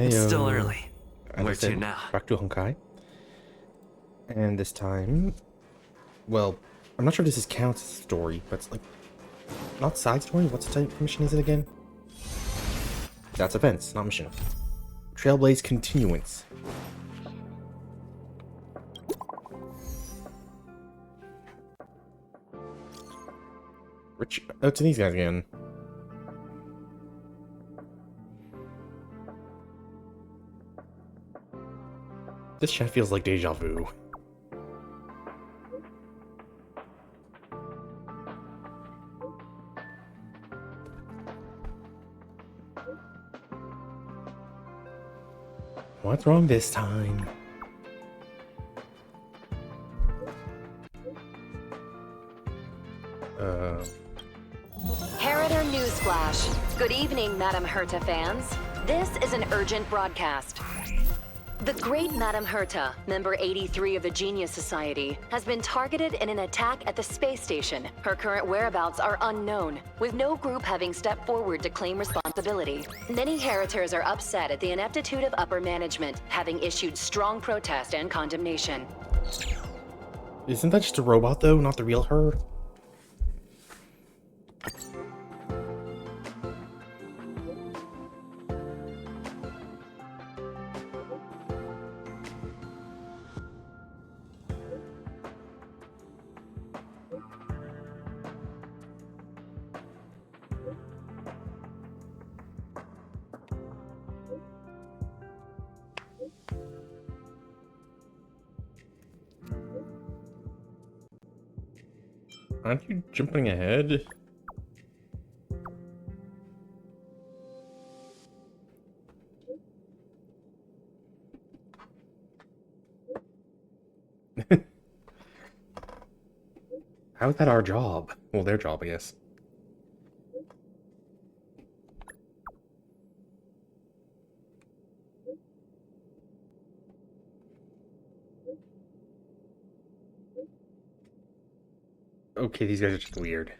It's still early. Where to now? Back to Honkai. And this time, well, I'm not sure if this counts as story, but it's like, not side story? What's the type of mission is it again? That's events, not mission. Trailblaze Continuance. Oh, it's these guys again. This chat feels like deja vu. What's wrong this time? Heritor Newsflash. Good evening, Madame Herta fans. This is an urgent broadcast. The great Madame Herta, member 83 of the Genius Society, has been targeted in an attack at the space station. Her current whereabouts are unknown, with no group having stepped forward to claim responsibility. Many Heritors are upset at the ineptitude of upper management, having issued strong protest and condemnation. Isn't that just a robot, though, not the real her? Aren't you jumping ahead? How is that our job? Well, their job, I guess. Okay, these guys are just weird.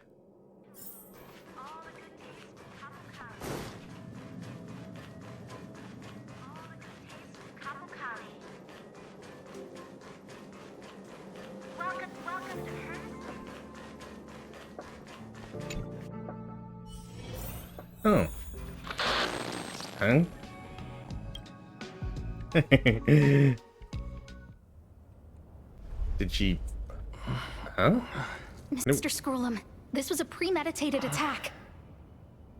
Oh. Huh? Did she... Huh? Mr. Scrollum, this was a premeditated attack.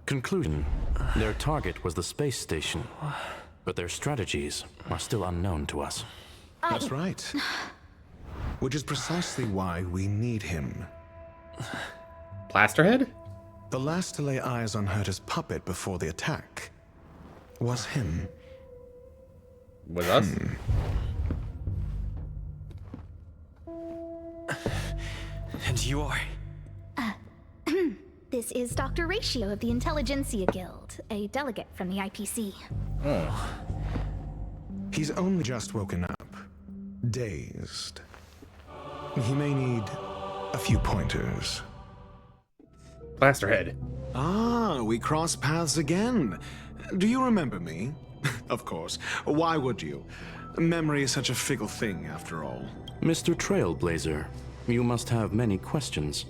Conclusion. Their target was the space station, but their strategies are still unknown to us. That's right. Which is precisely why we need him. Plasterhead? The last to lay eyes on Herta's puppet before the attack was him. Was us? And you are? This is Dr. Ratio of the Intelligentsia Guild, a delegate from the IPC. Oh. He's only just woken up, dazed. He may need a few pointers. Plasterhead. Ah, we cross paths again. Do you remember me? Of course. Why would you? Memory is such a fickle thing, after all. Mr. Trailblazer, you must have many questions.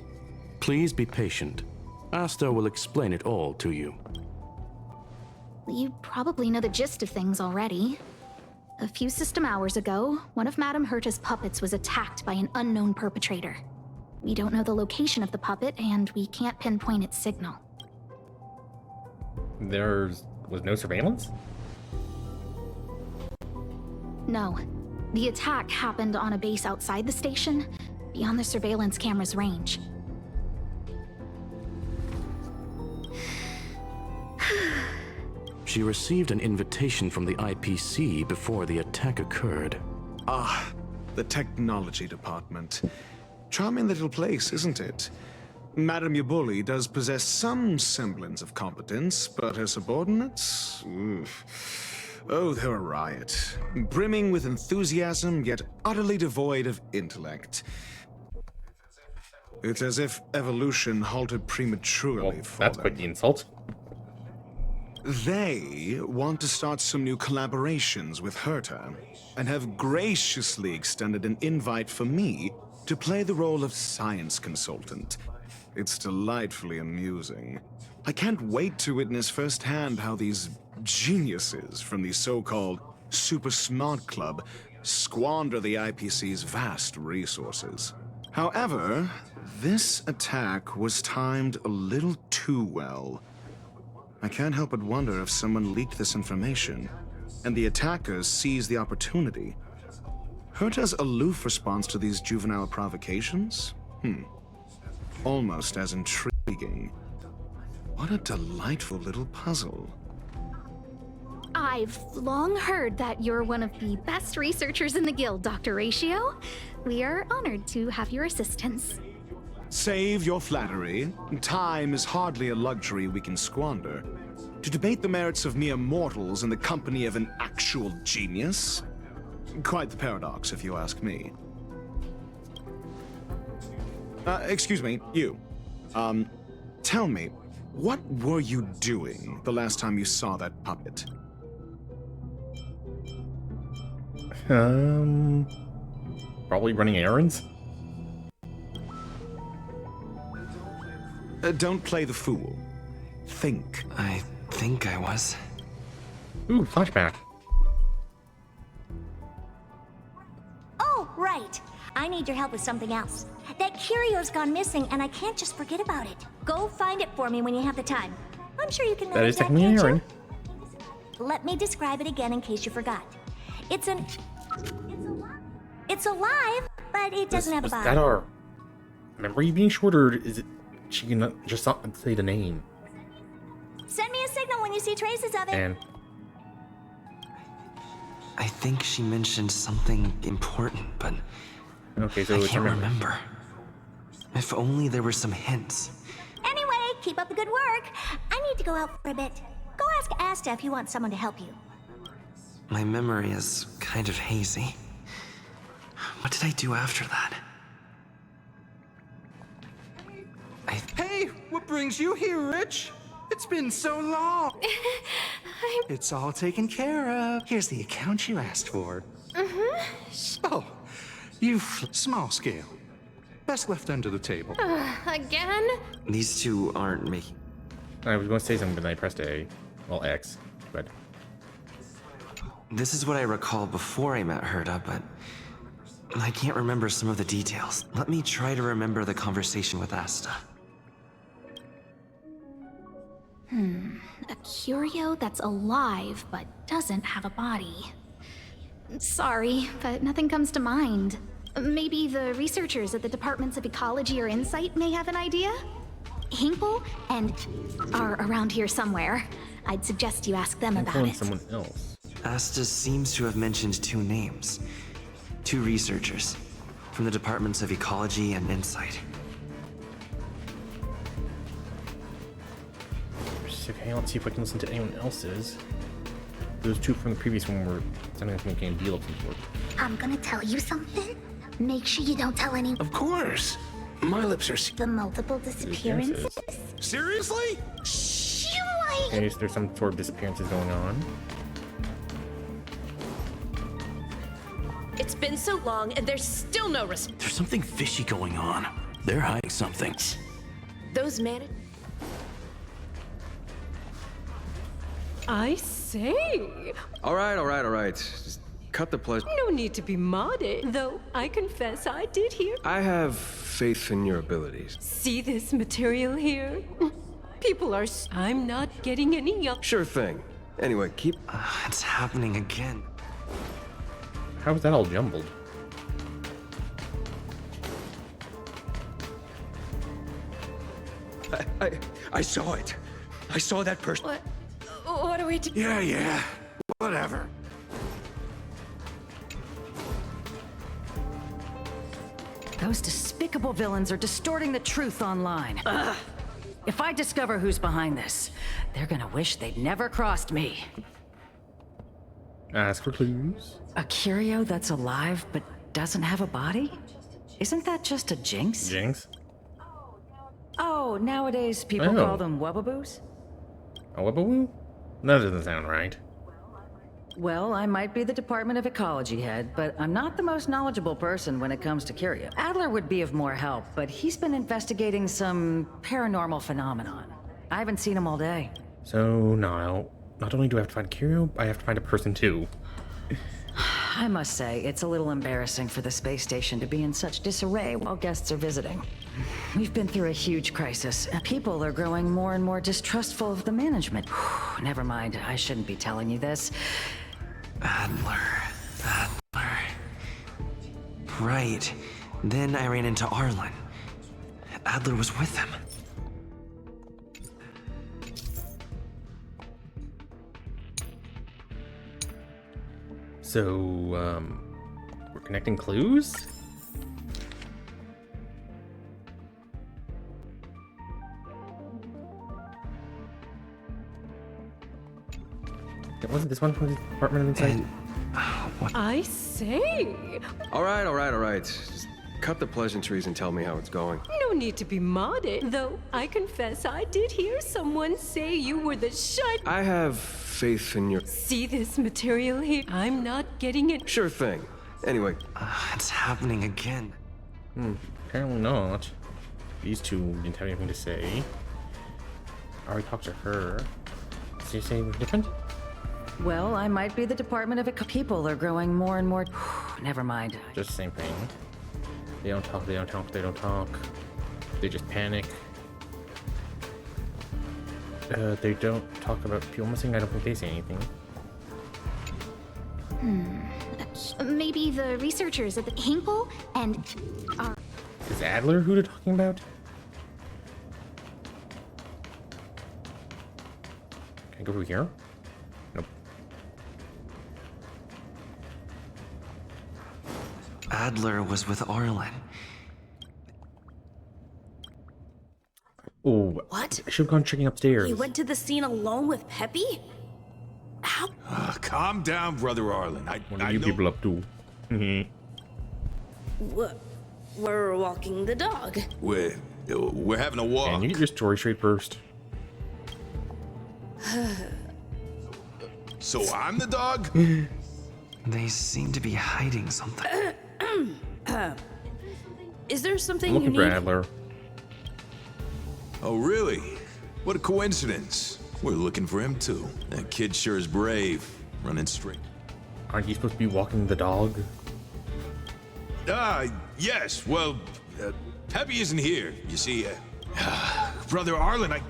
Please be patient. Asta will explain it all to you. You probably know the gist of things already. A few system hours ago, one of Madame Herta's puppets was attacked by an unknown perpetrator. We don't know the location of the puppet, and we can't pinpoint its signal. There was no surveillance? No. The attack happened on a base outside the station, beyond the surveillance camera's range. She received an invitation from the IPC before the attack occurred. Ah, the technology department. Charming little place, isn't it? Madame Yabuli does possess some semblance of competence, but her subordinates? Oof. Oh, they're a riot. Brimming with enthusiasm, yet utterly devoid of intellect. It's as if evolution halted prematurely Well, for that's them. quite the insult. They want to start some new collaborations with Herta, and have graciously extended an invite for me to play the role of science consultant. It's delightfully amusing. I can't wait to witness firsthand how these geniuses from the so-called Super Smart Club squander the IPC's vast resources. However, this attack was timed a little too well. I can't help but wonder if someone leaked this information, and the attackers seized the opportunity. Herta's aloof response to these juvenile provocations? Almost as intriguing. What a delightful little puzzle. I've long heard that you're one of the best researchers in the guild, Dr. Ratio. We are honored to have your assistance. Save your flattery. Time is hardly a luxury we can squander. To debate the merits of mere mortals in the company of an actual genius? Quite the paradox, if you ask me. Excuse me, you. Tell me, what were you doing the last time you saw that puppet? Probably running errands? Don't play the fool. Think. I think I was. Ooh, flashback. Oh, right. I need your help with something else. That curio's gone missing, and I can't just forget about it. Go find it for me when you have the time. I'm sure you can manage That is that, technically an can't errand. you? Let me describe it again in case you forgot. It's alive, but it doesn't have a Was body. that our memory being short, or is it she can just not say the name? Send me a signal when you see traces of it. And I think she mentioned something important, but okay, so I it's can't her memory. remember. If only there were some hints. Anyway, keep up the good work. I need to go out for a bit. Go ask Asta if you want someone to help you. My memory is kind of hazy. What did I do after that? Hey, what brings you here, Rich? It's been so long. It's all taken care of. Here's the account you asked for. Oh, small scale. Best left under the table. Again? These two aren't making... I was going to say something, but I pressed A. Well, X. But This is what I recall before I met Herta, but I can't remember some of the details. Let me try to remember the conversation with Asta. A curio that's alive but doesn't have a body. Sorry, but nothing comes to mind. Maybe the researchers at the Departments of Ecology or Insight may have an idea? Hinkle and are around here somewhere. I'd suggest you ask them about calling it. someone else. Asta seems to have mentioned two names. Two researchers from the Departments of Ecology and Insight. Okay, let's see if I can listen to anyone else's. Those two from the previous one were sounding like making a deal of some sort. I'm gonna tell you something. Make sure you don't tell anyone. Of course. My lips are The multiple disappearances. Seriously? Shh, Okay, so there's some sort of disappearances going on. It's been so long and there's still no response. There's something fishy going on. They're hiding something. Those man. I say, All right. Just cut the pleasure. no need to be modded, though I confess I did hear. I have faith in your abilities. See this material here? People are. I'm not getting any young. Sure thing. Anyway, keep... It's happening again. How is that all jumbled? I saw it. I saw that person. What do we do? Yeah. Whatever. Those despicable villains are distorting the truth online. Ugh. If I discover who's behind this, they're gonna wish they'd never crossed me. Ask for clues. A curio that's alive but doesn't have a body? Isn't that just a jinx? Jinx. Oh, nowadays people Oh. call them wubbaboos? A webbawoo? That doesn't sound right. Well, I might be the Department of Ecology head, but I'm not the most knowledgeable person when it comes to curio. Adler would be of more help, but he's been investigating some paranormal phenomenon. I haven't seen him all day. So now, not only do I have to find Curio, I have to find a person too. I must say, it's a little embarrassing for the space station to be in such disarray while guests are visiting. We've been through a huge crisis, and people are growing more and more distrustful of the management. Never mind, I shouldn't be telling you this. Adler. Right. Then I ran into Arlen. Adler was with him. So, we're connecting clues? Wasn't this one from the Department of Insight? I say. All right. Just cut the pleasantries and tell me how it's going. No need to be modest. Though I confess I did hear someone say you were the shut. I have faith in your... See this material here? I'm not getting it. Sure thing. Anyway. It's happening again. Apparently not. These two didn't have anything to say. I already talked to her. Did you say anything different? Well, I might be the Department of People are growing more and more... Never mind. Just the same thing. They don't talk. They just panic. They don't talk about people missing. I don't think they say anything. Maybe the researchers at the Hinkle and... Is Adler who they're talking about? Can I go through here? Nope. Adler was with Arlen. Oh, what? I should have gone checking upstairs. He went to the scene alone with Peppy? How? Calm down, Brother Arlen. What are you people up to? We're walking the dog. We're having a walk. Can you get your story straight first? So I'm the dog? They seem to be hiding something. Is there something I'm looking you for need? Adler. Oh, really? What a coincidence. We're looking for him, too. That kid sure is brave, running straight. Aren't you supposed to be walking the dog? Yes. Well, Peppy isn't here. You see, Brother Arlen, I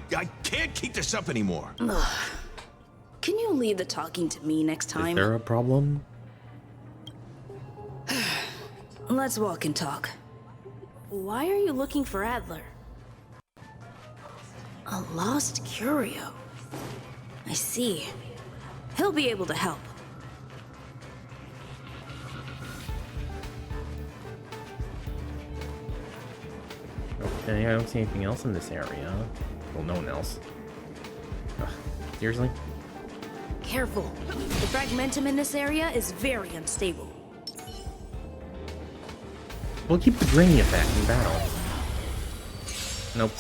can't keep this up anymore. Can you leave the talking to me next time? Is there a problem? Let's walk and talk. Why are you looking for Adler? A lost curio. I see. He'll be able to help. Okay, I don't see anything else in this area. Well, no one else. Ugh, seriously? Careful. The fragmentum in this area is very unstable. We'll keep the brainy effect in battle. Nope.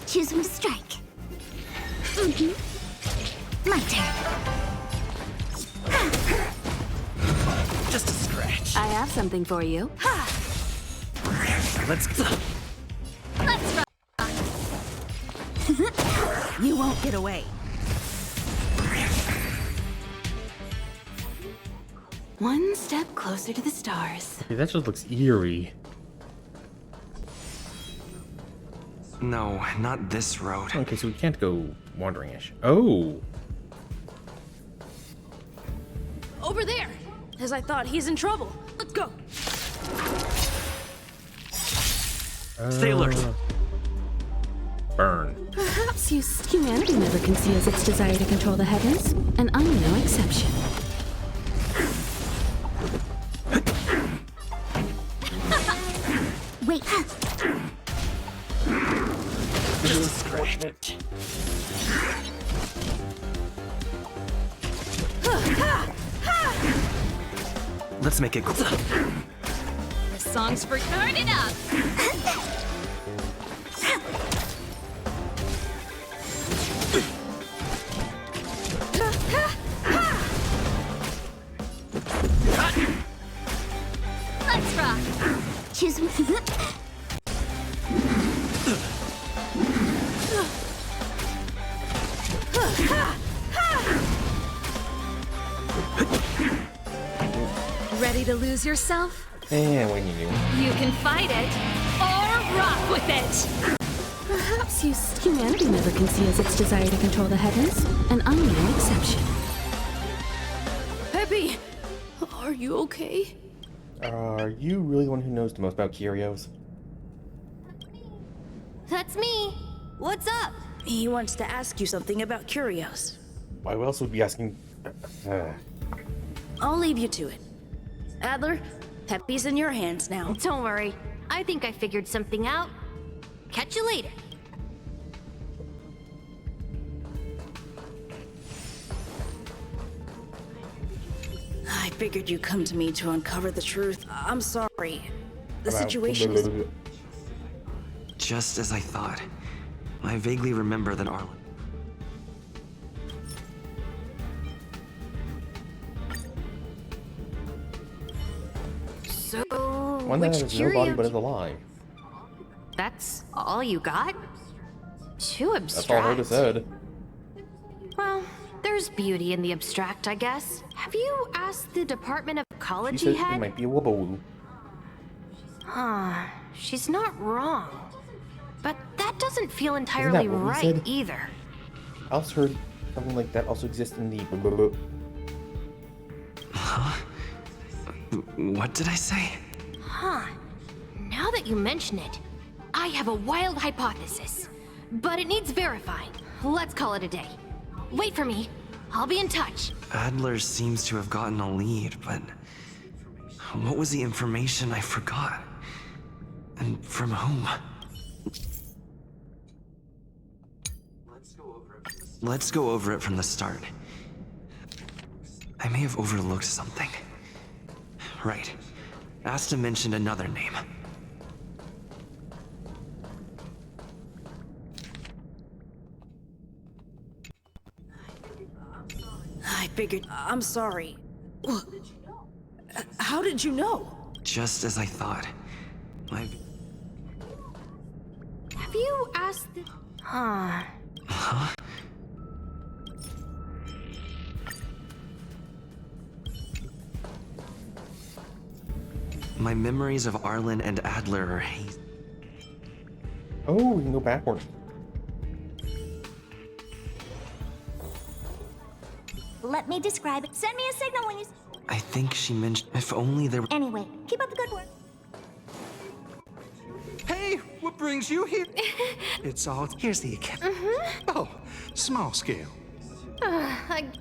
Choose one strike. My turn. Just a scratch. I have something for you. Let's go. Let's rock. You won't get away. One step closer to the stars. Okay, that just looks eerie. No, not this road. Okay, so we can't go wandering-ish. Oh! Over there! As I thought, he's in trouble. Let's go! Stay alert. Burn. Perhaps humanity never conceals its desire to control the heavens, and I'm no exception. Wait. Just a scratch. Let's make it go. The song's for... Turn it up! Ready to lose yourself? And when you knew. You can fight it, or rock with it! Perhaps humanity never conceals its desire to control the heavens, and I'm no exception. Peppy! Are you okay? Are you really the one who knows the most about curios? That's me. What's up? He wants to ask you something about curios. Why else would be asking? I'll leave you to it. Adler, Peppy's in your hands now. Don't worry. I think I figured something out. Catch you later. I figured you'd come to me to uncover the truth. I'm sorry. The situation is... Just as I thought. I vaguely remember that Arlen. So, One that which has no body curio... but is alive. That's all you got? Too abstract. That's all Rhoda said. Well, there's beauty in the abstract, I guess. Have you asked the Department of She Ecology said head? it might be a wubba-woo. Huh. She's not wrong. But that doesn't feel entirely what we right said? either. I also heard something like that also exists in the... Huh? What did I say? Huh. Now that you mention it, I have a wild hypothesis. But it needs verifying. Let's call it a day. Wait for me. I'll be in touch. Adler seems to have gotten a lead, but what was the information I forgot? And from whom? Let's go over it from the start. I may have overlooked something. Right. Asta mentioned another name. I figured... I'm sorry. How did you know? Just as I thought. Have you asked the... Huh. Huh? My memories of Arlen and Adler are hazy. Oh, we can go backward. Let me describe it. Send me a signal when you... I think she mentioned if only there were... Anyway, keep up the good work. Hey, what brings you here? It's all... Here's the account. Oh, small scale.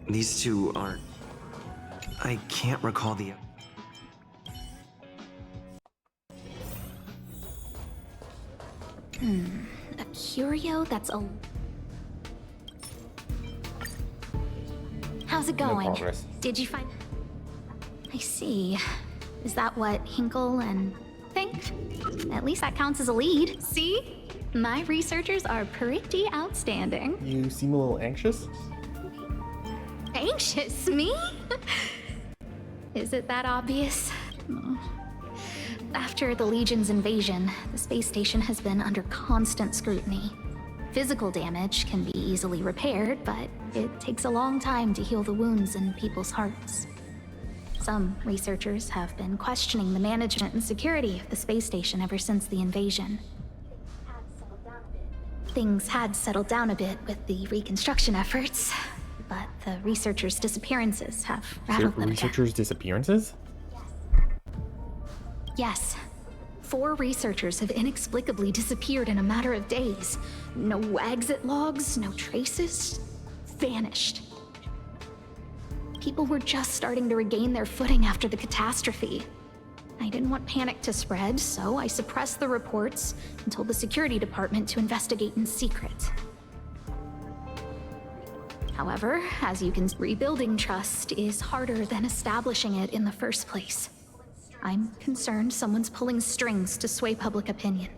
These two aren't... I can't recall the... A curio that's a... How's it going? progress. Did you find... I see. Is that what Hinkle and think? At least that counts as a lead. See? My researchers are pretty outstanding. You seem a little anxious? Anxious? Me? Is it that obvious? After the Legion's invasion, the space station has been under constant scrutiny. Physical damage can be easily repaired, but it takes a long time to heal the wounds in people's hearts. Some researchers have been questioning the management and security of the space station ever since the invasion. Things had settled down a bit with the reconstruction efforts, but the researchers' disappearances have rattled them again. Researchers' disappearances? Yes. 4 researchers have inexplicably disappeared in a matter of days. No exit logs, no traces. Vanished. People were just starting to regain their footing after the catastrophe. I didn't want panic to spread, so I suppressed the reports and told the security department to investigate in secret. However, as you can, rebuilding trust is harder than establishing it in the first place. I'm concerned someone's pulling strings to sway public opinion.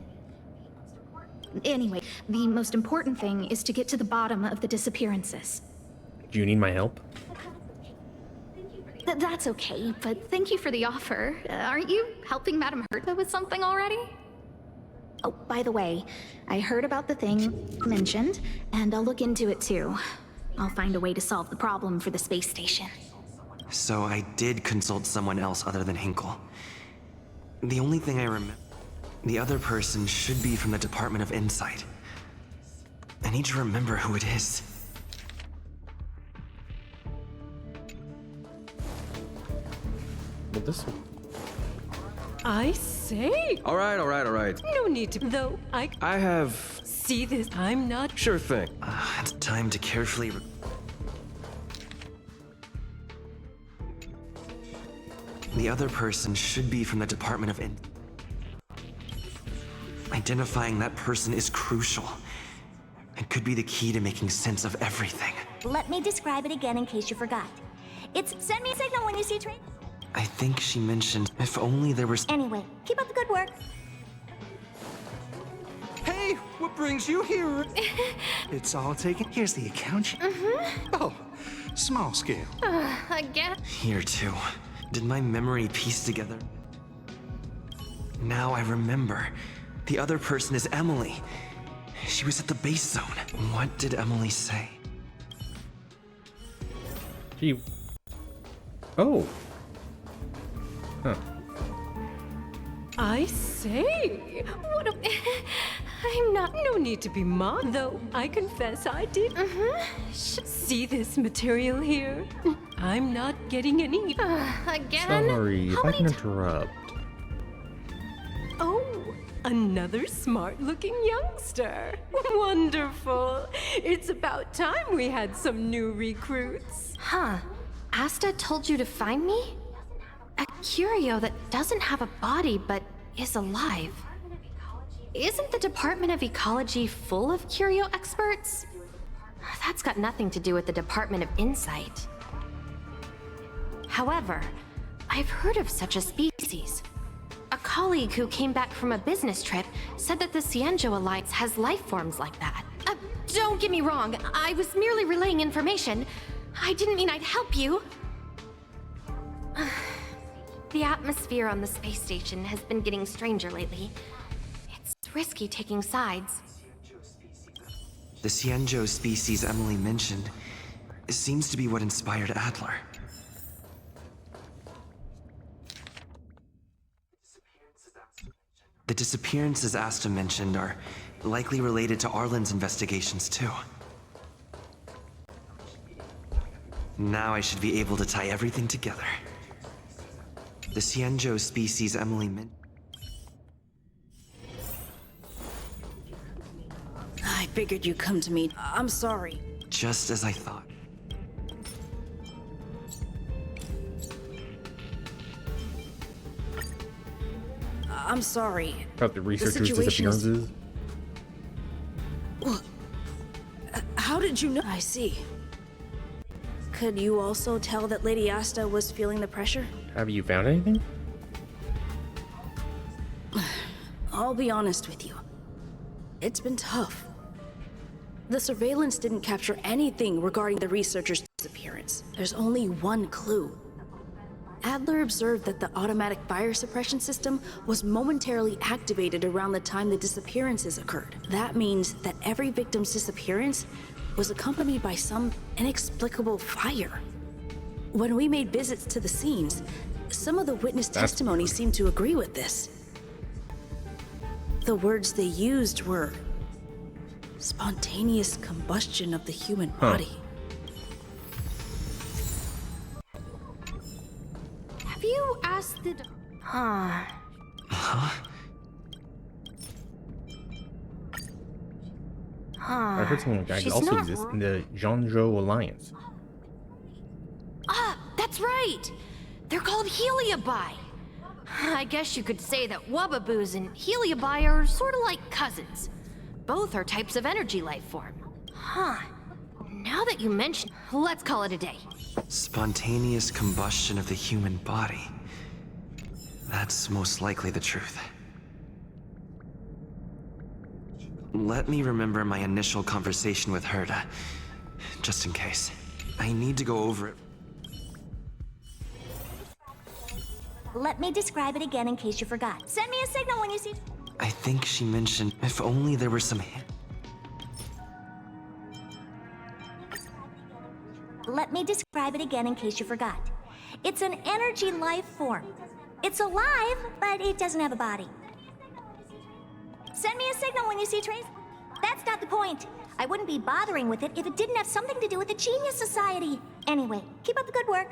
Anyway, the most important thing is to get to the bottom of the disappearances. Do you need my help? That's okay, but thank you for the offer. Aren't you helping Madame Herta with something already? Oh, by the way, I heard about the thing mentioned, and I'll look into it too. I'll find a way to solve the problem for the space station. So I did consult someone else other than Hinkle. The only thing I remember, the other person should be from the Department of Insight. I need to remember who it is. Well, this. I say. All right. No need to, though. I have... see this. I'm not. Sure thing. It's time to carefully. The other person should be from the Department of Identifying that person is crucial. It could be the key to making sense of everything. Let me describe it again in case you forgot. It's send me a signal when you see train. I think she mentioned if only there was. Anyway, keep up the good work. Hey, what brings you here? It's all taken. Here's the account. Oh, small scale. Again? Here too. Did my memory piece together? Now I remember. The other person is Emily. She was at the base zone. What did Emily say? Oh. Huh. I say. What a. I'm not. No need to be mocked, though. I confess I did. See this material here? I'm not getting any. Again? Sorry, if I can interrupt. Oh, another smart-looking youngster. Wonderful. It's about time we had some new recruits. Huh. Asta told you to find me? A curio that doesn't have a body but is alive. Isn't the Department of Ecology full of curio experts? That's got nothing to do with the Department of Insight. However, I've heard of such a species. A colleague who came back from a business trip said that the Cienjo Alliance has life forms like that. Don't get me wrong, I was merely relaying information. I didn't mean I'd help you. The atmosphere on the space station has been getting stranger lately. It's risky taking sides. The Cienjo species Emily mentioned seems to be what inspired Adler. The disappearances Asta mentioned are likely related to Arlen's investigations too. Now I should be able to tie everything together. The Cienjo species Emily mentioned. I figured you'd come to me. I'm sorry. Just as I thought. I'm sorry. About the researchers' situation is- disappearances? Well, how did you know? I see. Could you also tell that Lady Asta was feeling the pressure? Have you found anything? I'll be honest with you. It's been tough. The surveillance didn't capture anything regarding the researcher's disappearance. There's only one clue. Adler observed that the automatic fire suppression system was momentarily activated around the time the disappearances occurred. That means that every victim's disappearance was accompanied by some inexplicable fire. When we made visits to the scenes, some of the witness testimony seemed to agree with this. The words they used were spontaneous combustion of the human body. Have you asked the... Huh. I heard something like that She's also not exists in the Zhangzhou Alliance. That's right! They're called Heliobi. I guess you could say that Wubbaboos and Heliobi are sort of like cousins. Both are types of energy life form. Huh. Now that you mention, let's call it a day. Spontaneous combustion of the human body. That's most likely the truth. Let me remember my initial conversation with Herta, just in case. I need to go over it. Let me describe it again in case you forgot. Send me a signal when you see... I think she mentioned if only there were some hint. Let me describe it again in case you forgot. It's an energy life form. It's alive, but it doesn't have a body. Send me a signal when you see trace. That's not the point. I wouldn't be bothering with it if it didn't have something to do with the Genius Society. Anyway, keep up the good work.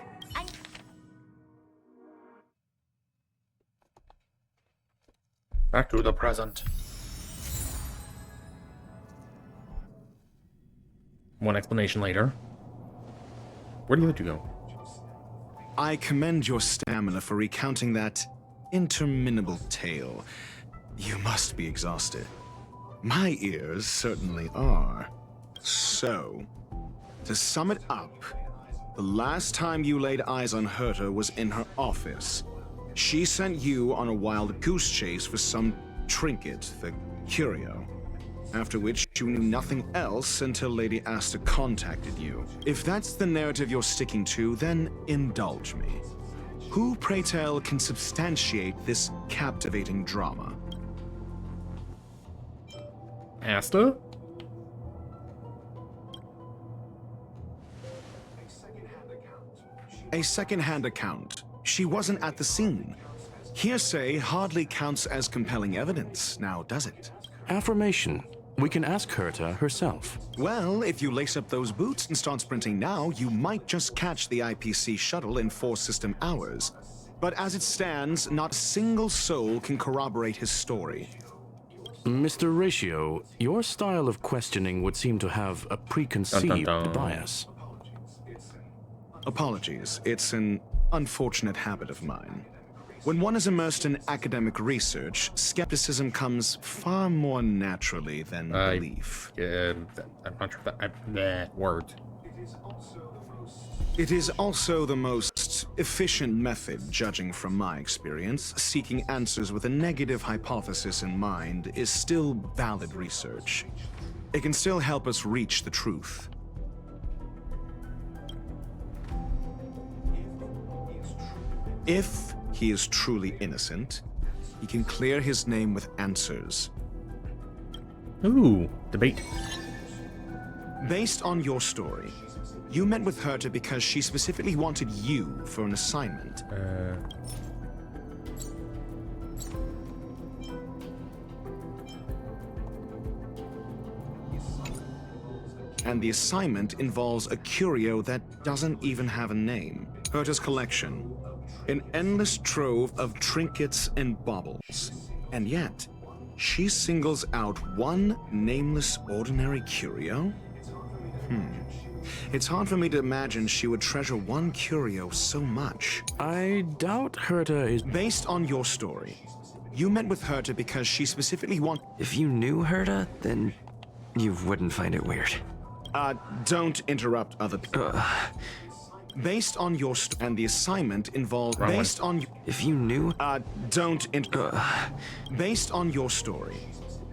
Back to the present. One explanation later. Where do the other two go? I commend your stamina for recounting that interminable tale. You must be exhausted. My ears certainly are. So, to sum it up, the last time you laid eyes on Herta was in her office. She sent you on a wild goose chase for some trinket, the curio. After which you knew nothing else until Lady Asta contacted you. If that's the narrative you're sticking to, then indulge me. Who, pray tell, can substantiate this captivating drama? Asta? A second-hand account. She wasn't at the scene. Hearsay hardly counts as compelling evidence, now does it? Affirmation. We can ask Herta herself. Well, if you lace up those boots and start sprinting now, you might just catch the IPC shuttle in 4 system hours. But as it stands, not a single soul can corroborate his story. Mr. Ratio, your style of questioning would seem to have a preconceived bias. Apologies, it's an unfortunate habit of mine. When one is immersed in academic research, skepticism comes far more naturally than belief. I'm not sure that word. It is also the most efficient method, judging from my experience. Seeking answers with a negative hypothesis in mind is still valid research. It can still help us reach the truth. If he is truly innocent, he can clear his name with answers. Ooh, debate. Based on your story, you met with Herta because she specifically wanted you for an assignment. And the assignment involves a curio that doesn't even have a name. Herta's collection. An endless trove of trinkets and baubles. And yet, she singles out one nameless ordinary curio? It's hard for me to imagine she would treasure one curio so much. I doubt Herta is... Based on your story, you met with Herta because she specifically want... If you knew Herta, then you wouldn't find it weird. Don't interrupt other people. Based on your and the assignment involved based on if you knew based on your story,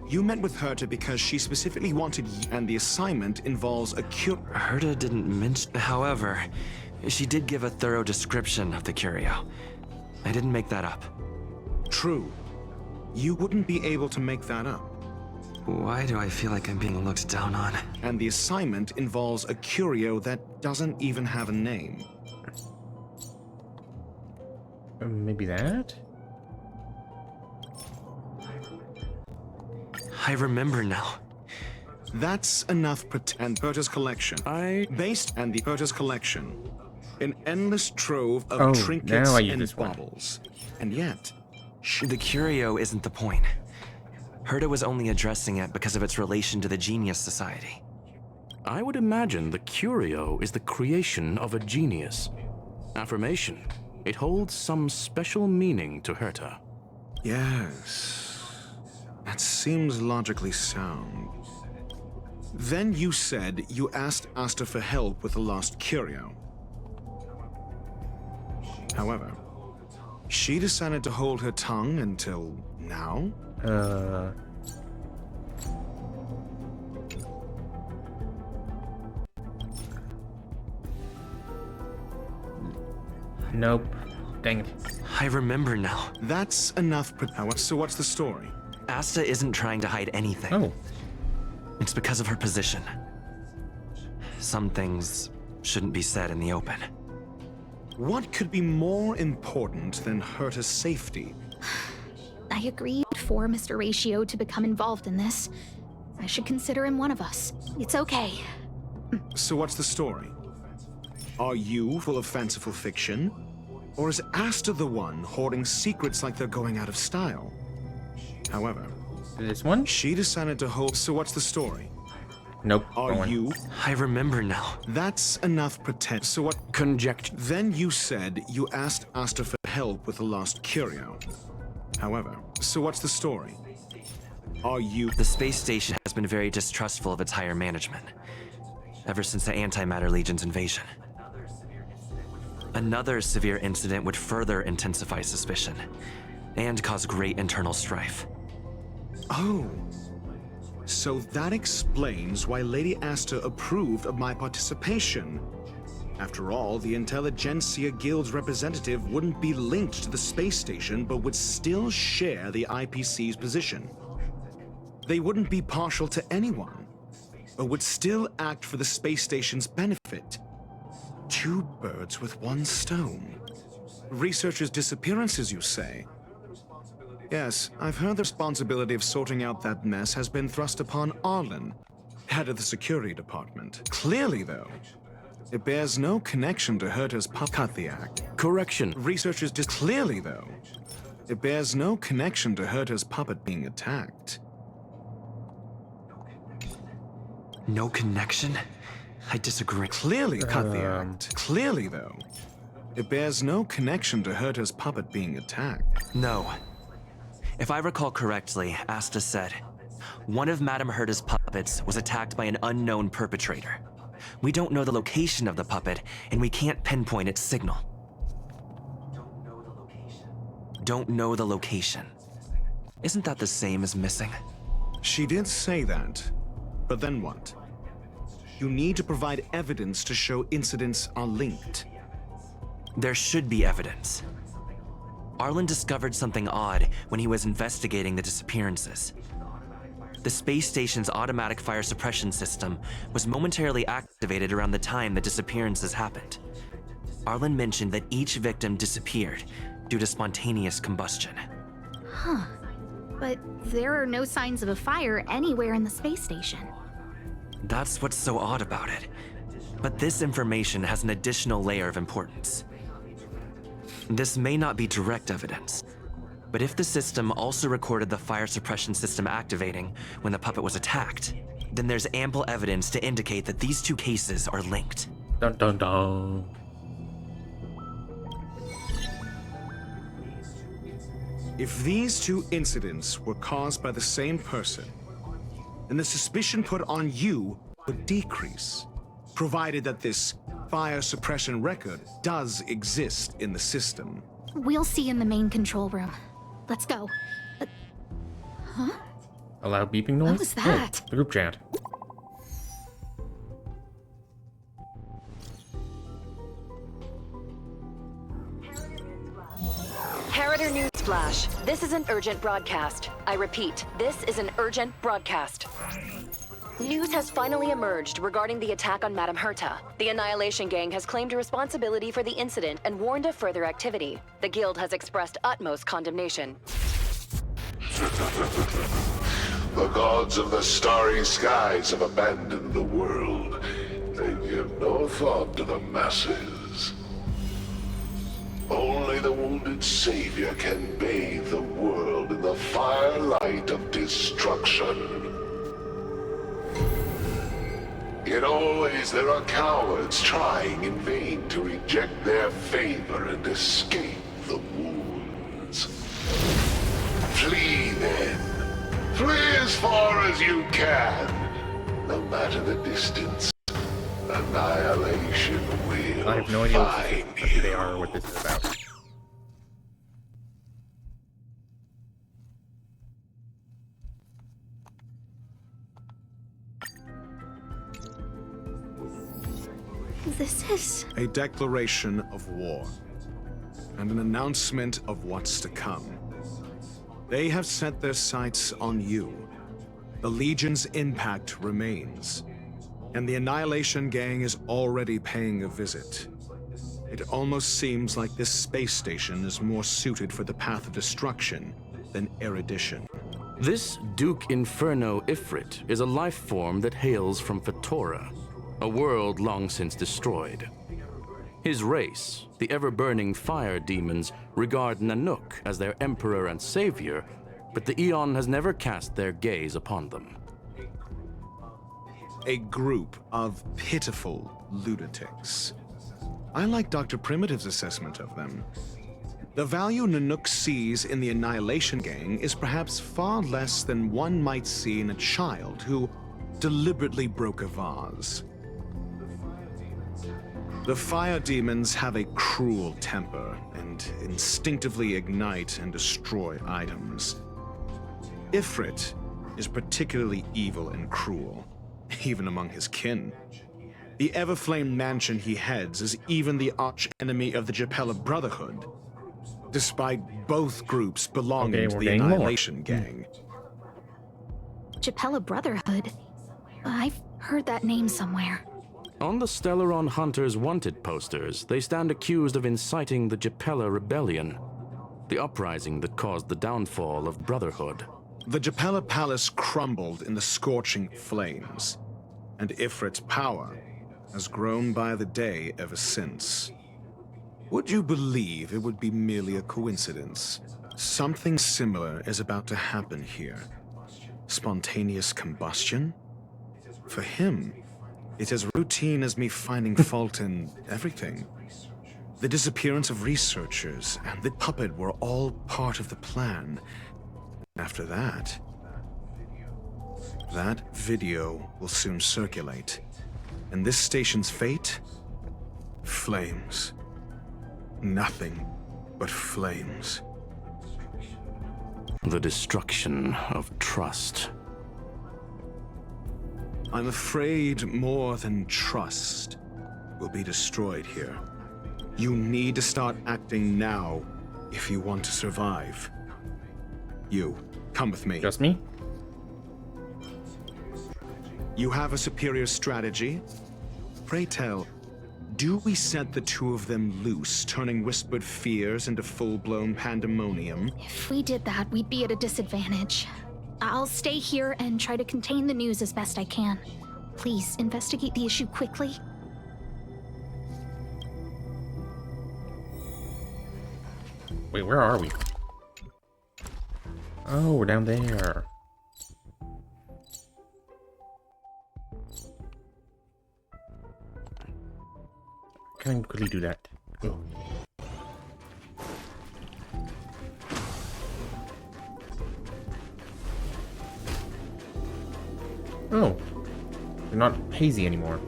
you met with Herta because she specifically wanted and the assignment involves a Herta didn't mention. However, she did give a thorough description of the curio. I didn't make that up. True. You wouldn't be able to make that up. Why do I feel like I'm being looked down on? And the assignment involves a curio that doesn't even have a name. Maybe that? I remember now. That's enough and Herta's collection. Based and the Herta's collection. An endless trove of trinkets and baubles. And yet... The curio isn't the point. Herta was only addressing it because of its relation to the Genius Society. I would imagine the curio is the creation of a genius. Affirmation. It holds some special meaning to Herta. Yes. That seems logically sound. Then you said you asked Asta for help with the lost curio. However, she decided to hold her tongue until now? Nope. Dang it. I remember now. That's enough. So what's the story? Asta isn't trying to hide anything. Oh. It's because of her position. Some things shouldn't be said in the open. What could be more important than Herta's safety? I agreed for Mr. Ratio to become involved in this. I should consider him one of us. It's okay. So what's the story? Are you full of fanciful fiction? Or is Asta the one hoarding secrets like they're going out of style? However, this one? She decided to hold. So what's the story? Nope. Are you? I remember now. That's enough pretend. So what? Conjecture. Then you said you asked Asta for help with the lost curio. However, so what's the story? Are you? The space station has been very distrustful of its higher management, ever since the Antimatter Legion's invasion. Another severe incident would further intensify suspicion, and cause great internal strife. Oh. So that explains why Lady Asta approved of my participation. After all, the Intelligentsia Guild's representative wouldn't be linked to the space station, but would still share the IPC's position. They wouldn't be partial to anyone, but would still act for the space station's benefit. Two birds with one stone. Researchers' disappearances, you say? Yes, I've heard the responsibility of sorting out that mess has been thrust upon Arlen, head of the security department. Clearly, though, it bears no connection to Herta's cut the act. Correction. Researchers clearly, though, it bears no connection to Herta's puppet being attacked. No connection? I disagree. Clearly cut the act. Clearly, though, it bears no connection to Herta's puppet being attacked. No. If I recall correctly, Asta said, one of Madame Herta's puppets was attacked by an unknown perpetrator. We don't know the location of the puppet, and we can't pinpoint its signal. Don't know the location. Isn't that the same as missing? She did say that, but then what? You need to provide evidence to show incidents are linked. There should be evidence. Arlen discovered something odd when he was investigating the disappearances. The space station's automatic fire suppression system was momentarily activated around the time the disappearances happened. Arlen mentioned that each victim disappeared due to spontaneous combustion. Huh. But there are no signs of a fire anywhere in the space station. That's what's so odd about it. But this information has an additional layer of importance. This may not be direct evidence, but if the system also recorded the fire suppression system activating when the puppet was attacked, then there's ample evidence to indicate that these two cases are linked. Dun dun dun. If these two incidents were caused by the same person, then the suspicion put on you would decrease, provided that this fire suppression record does exist in the system. We'll see in the main control room. Let's go. Huh? A loud beeping noise? What was that? Oh, the group chat. Harrider Newsflash. This is an urgent broadcast. I repeat, this is an urgent broadcast. News has finally emerged regarding the attack on Madame Herta. The Annihilation Gang has claimed responsibility for the incident and warned of further activity. The Guild has expressed utmost condemnation. The gods of the starry skies have abandoned the world. They give no thought to the masses. Only the wounded savior can bathe the world in the firelight of destruction. Yet always there are cowards trying in vain to reject their favor and escape the wounds. Flee then. Flee as far as you can. No matter the distance, annihilation will I have no idea find what they are or what this is about. This is... A declaration of war, and an announcement of what's to come. They have set their sights on you. The Legion's impact remains, and the Annihilation Gang is already paying a visit. It almost seems like this space station is more suited for the path of destruction than erudition. This Duke Inferno Ifrit is a life form that hails from Fatora, a world long since destroyed. His race, the ever-burning fire demons, regard Nanook as their emperor and savior, but the Eon has never cast their gaze upon them. A group of pitiful lunatics. I like Dr. Primitive's assessment of them. The value Nanook sees in the Annihilation Gang is perhaps far less than one might see in a child who deliberately broke a vase. The fire demons have a cruel temper and instinctively ignite and destroy items. Ifrit is particularly evil and cruel, even among his kin. The Everflame mansion he heads is even the arch-enemy of the Japella Brotherhood, despite both groups belonging to the Annihilation Gang. Japella Brotherhood? I've heard that name somewhere. On the Stellaron Hunters' wanted posters, they stand accused of inciting the Japella Rebellion, the uprising that caused the downfall of Brotherhood. The Japella Palace crumbled in the scorching flames, and Ifrit's power has grown by the day ever since. Would you believe it would be merely a coincidence? Something similar is about to happen here. Spontaneous combustion? For him, it's as routine as me finding fault in everything. The disappearance of researchers and the puppet were all part of the plan. After that video will soon circulate. And this station's fate? Flames. Nothing but flames. The destruction of trust. I'm afraid more than trust will be destroyed here. You need to start acting now if you want to survive. You, come with me. Just me? You have a superior strategy? Pray tell, do we set the two of them loose, turning whispered fears into full-blown pandemonium? If we did that, we'd be at a disadvantage. I'll stay here and try to contain the news as best I can. Please, investigate the issue quickly. Wait, where are we? Oh, we're down there. Can I quickly do that? Oh. Oh, they're not hazy anymore.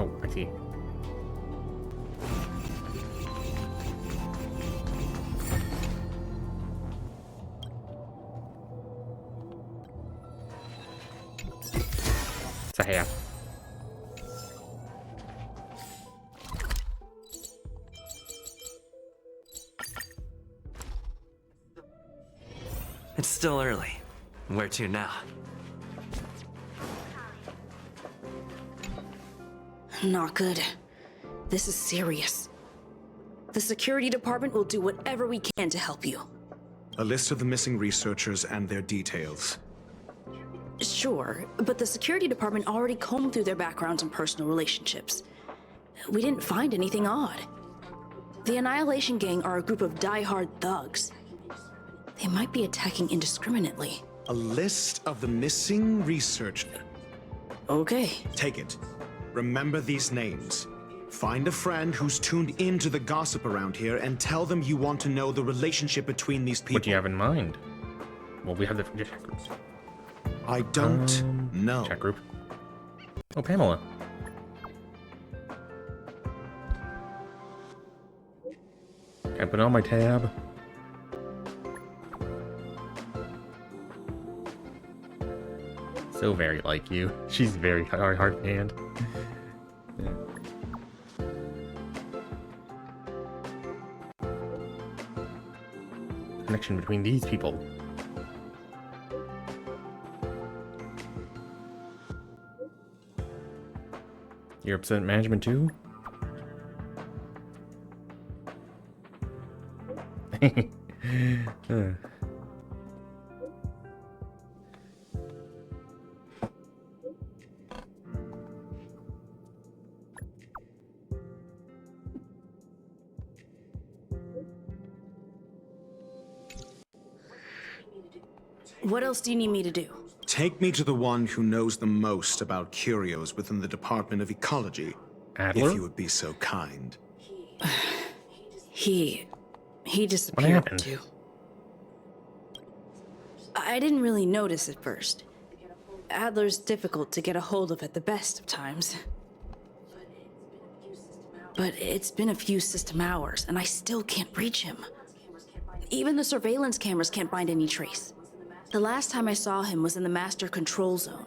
Oh, I see. It's a half. It's still early. Where to now? Not good. This is serious. The security department will do whatever we can to help you. A list of the missing researchers and their details. Sure, but the security department already combed through their backgrounds and personal relationships. We didn't find anything odd. The Annihilation Gang are a group of die-hard thugs. They might be attacking indiscriminately. A list of the missing researchers. Okay. Take it. Remember these names. Find a friend who's tuned into the gossip around here and tell them you want to know the relationship between these people. What do you have in mind? Well, we have the chat group. I don't know. Chat group. Oh, Pamela. Can I put it on my tab? So very like you. She's very hard hand. Yeah. Connection between these people. You're upset at management too? What else do you need me to do? Take me to the one who knows the most about curios within the Department of Ecology. Adler? If you would be so kind. He disappeared too. I didn't really notice at first. Adler's difficult to get a hold of at the best of times. But it's been a few system hours, and I still can't reach him. Even the surveillance cameras can't find any trace. The last time I saw him was in the Master Control Zone.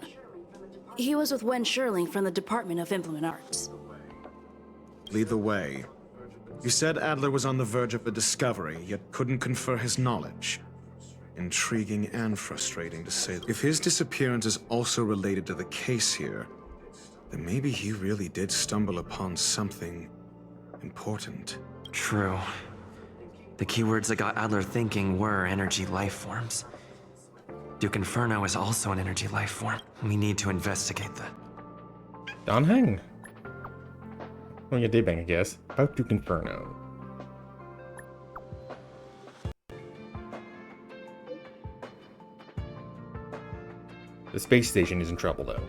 He was with Wen Sherling from the Department of Implement Arts. Lead the way. You said Adler was on the verge of a discovery, yet couldn't confer his knowledge. Intriguing and frustrating to say. If his disappearance is also related to the case here, then maybe he really did stumble upon something important. True. The keywords that got Adler thinking were energy life forms. Duke Inferno is also an energy life form. We need to investigate that. Don Heng. Well, yeah, Daybang, I guess. About Duke Inferno. The space station is in trouble, though.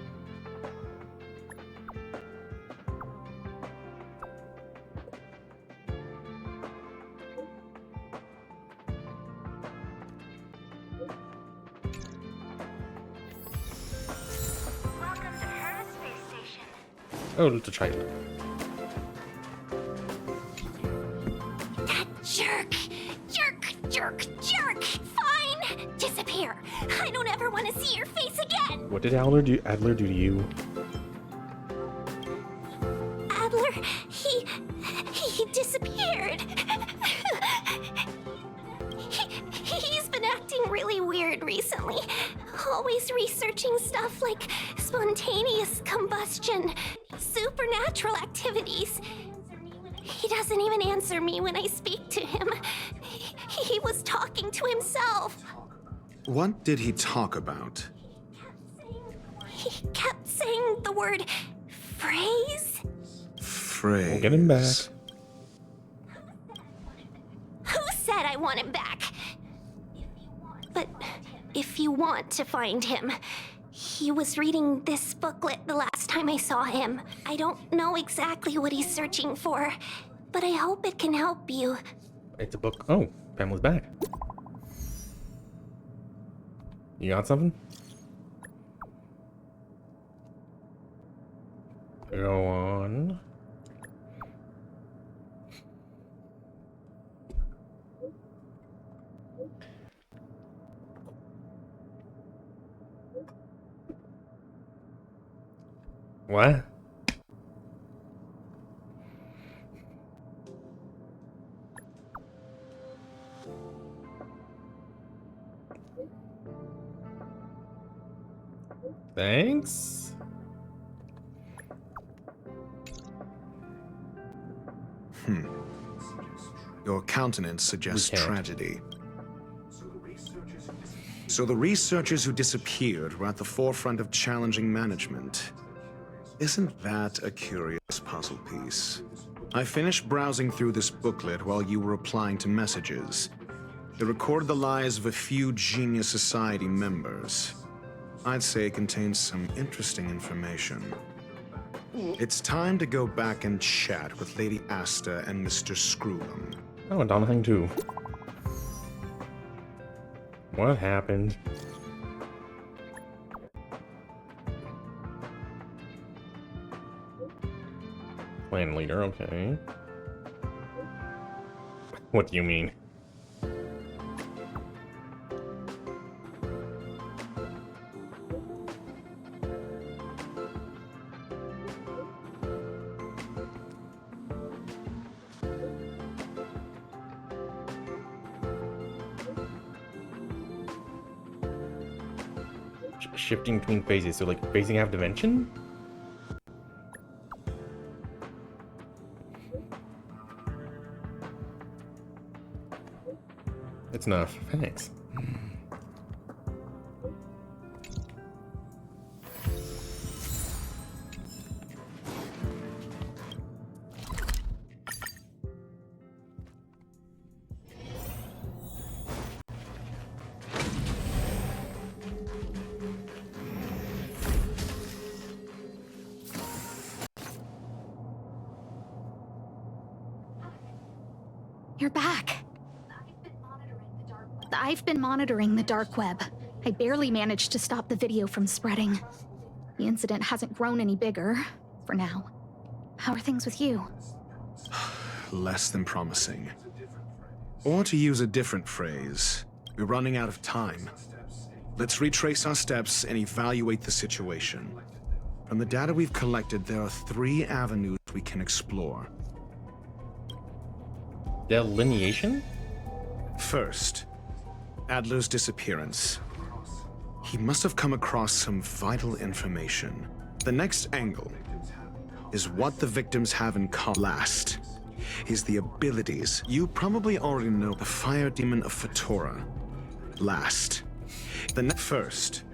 Oh, little child. That jerk! Jerk! Fine! Disappear! I don't ever want to see your face again! What did Adler do to you? Adler, he disappeared. He's been acting really weird recently. Always researching stuff like spontaneous combustion, supernatural activities. He doesn't even answer me when I speak to him. He was talking to himself. What did he talk about? He kept saying the word phrase. Phrase. We'll get him back. Who said I want him back? But if you want to find him, he was reading this booklet the last time I saw him. I don't know exactly what he's searching for, but I hope it can help you. It's a book. Oh, Pamela's back. You got something? Go on. What? Thanks. Your countenance suggests tragedy. So the researchers who disappeared were at the forefront of challenging management. Isn't that a curious puzzle piece? I finished browsing through this booklet while you were replying to messages. It recorded the lives of a few Genius Society members. I'd say it contains some interesting information. It's time to go back and chat with Lady Asta and Mr. Screwlam. Oh, and Donahue too. What happened? Clan leader, okay. What do you mean? shifting between phases, so like phasing out of dimension? It's enough. Thanks. You're back. I've been monitoring the dark web. I barely managed to stop the video from spreading. The incident hasn't grown any bigger, for now. How are things with you? Less than promising. Or to use a different phrase, we're running out of time. Let's retrace our steps and evaluate the situation. From the data we've collected, there are 3 avenues we can explore. Delineation? First, Adler's disappearance. He must have come across some vital information. The next angle is what the victims have in common. Last is the abilities. You probably already know the fire demon of Fatora. Last. First,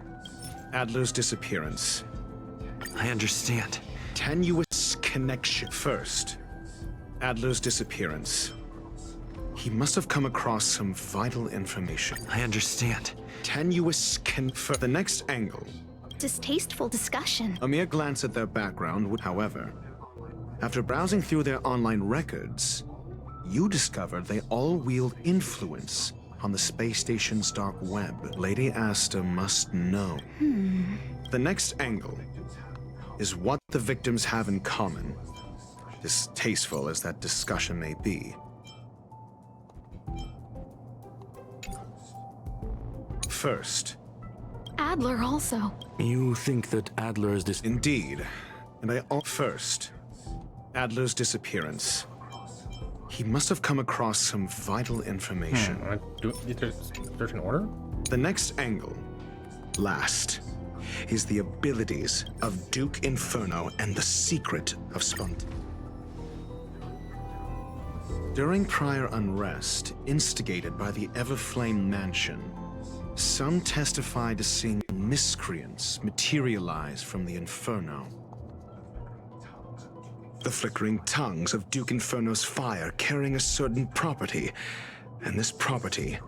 Adler's disappearance. I understand. Tenuous connection. First, Adler's disappearance. He must have come across some vital information. I understand. Tenuous the next angle. Distasteful discussion. A mere glance at their background would, however, after browsing through their online records, you discovered they all wield influence on the space station's dark web. Lady Asta must know. The next angle is what the victims have in common, distasteful as that discussion may be. First, Adler also. You think that Adler's Indeed. And first, Adler's disappearance. He must have come across some vital information. Search in order? The next angle, last, is the abilities of Duke Inferno and the secret of During prior unrest, instigated by the Everflame Mansion, some testify to seeing miscreants materialize from the Inferno. The flickering tongues of Duke Inferno's fire carrying a certain property, and this property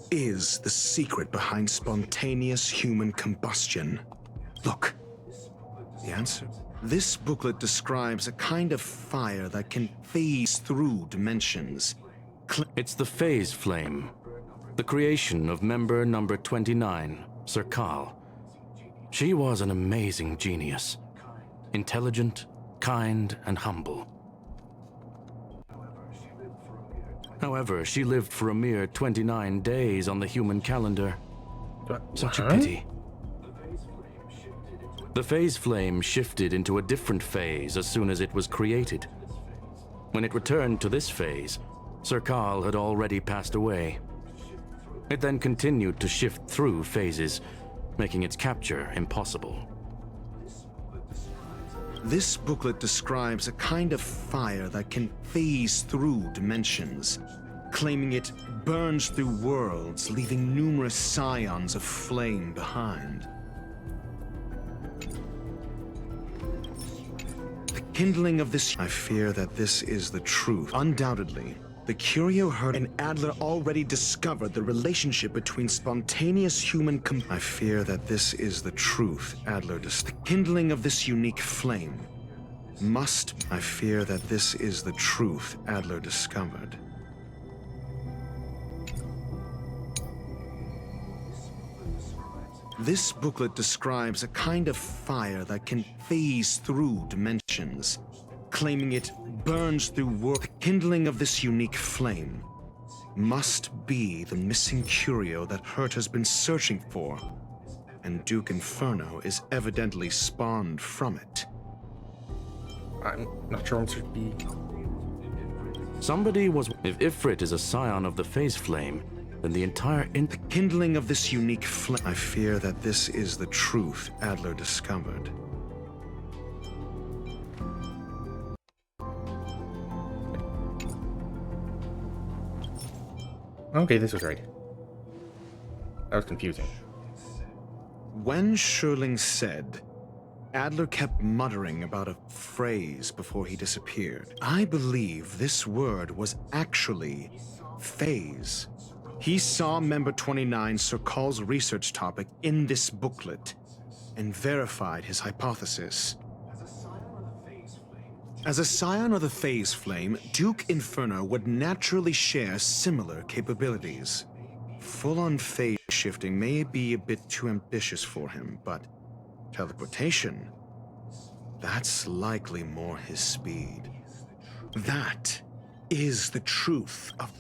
is the secret behind spontaneous human combustion. Look, the answer. This booklet describes a kind of fire that can phase through dimensions. It's the phase flame. The creation of member number 29, Serkal. She was an amazing genius. Intelligent, kind, and humble. However, she lived for a mere 29 days on the human calendar. Such a pity. The phase flame shifted into a different phase as soon as it was created. When it returned to this phase, Serkal had already passed away. It then continued to shift through phases, making its capture impossible. This booklet describes a kind of fire that can phase through dimensions, claiming it burns through worlds, leaving numerous scions of flame behind. The kindling of this... I fear that this is the truth. Undoubtedly, the Curio heard and Adler already discovered the relationship between spontaneous human I fear that this is the truth, Adler the kindling of this unique flame must... I fear that this is the truth Adler discovered. This booklet describes a kind of fire that can phase through dimensions, claiming it burns through worlds. The kindling of this unique flame must be the missing curio that Hurt has been searching for, and Duke Inferno is evidently spawned from it. I'm not sure what should be. Somebody was... If Ifrit is a scion of the phase flame, then the entire The kindling of this unique flame. I fear that this is the truth Adler discovered. Okay, this was right. That was confusing. When Sherling said, Adler kept muttering about a phrase before he disappeared. I believe this word was actually phase. He saw Member 29 Sir Call's research topic in this booklet and verified his hypothesis. As a scion of the phase flame, Duke Inferno would naturally share similar capabilities. Full-on phase shifting may be a bit too ambitious for him, but teleportation, that's likely more his speed. That is the truth of...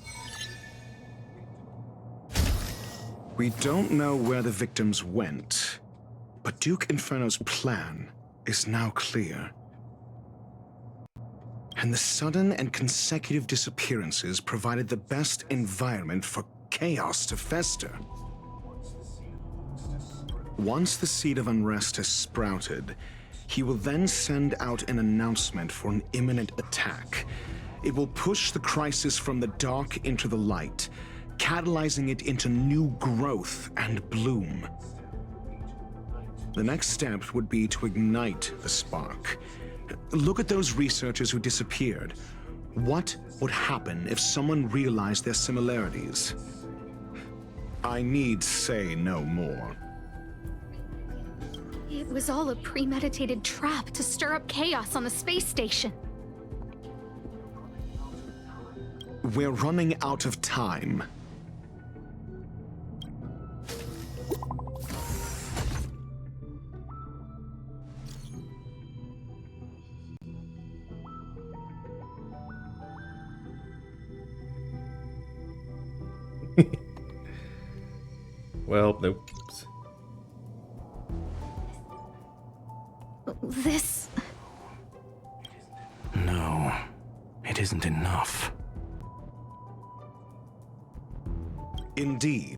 We don't know where the victims went, but Duke Inferno's plan is now clear. And the sudden and consecutive disappearances provided the best environment for chaos to fester. Once the seed of unrest has sprouted, he will then send out an announcement for an imminent attack. It will push the crisis from the dark into the light, catalyzing it into new growth and bloom. The next step would be to ignite the spark. Look at those researchers who disappeared. What would happen if someone realized their similarities? I need say no more. It was all a premeditated trap to stir up chaos on the space station. We're running out of time. Well, nope. This... No, it isn't enough. Indeed,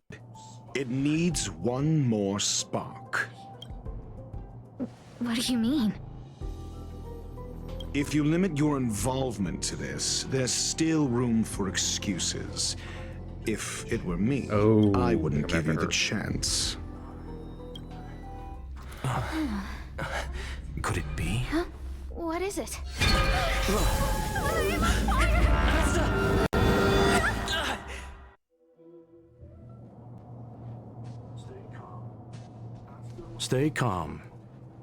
it needs one more spark. What do you mean? If you limit your involvement to this, there's still room for excuses. If it were me, I wouldn't give you the chance. Could it be? Huh? What is it? Stay calm.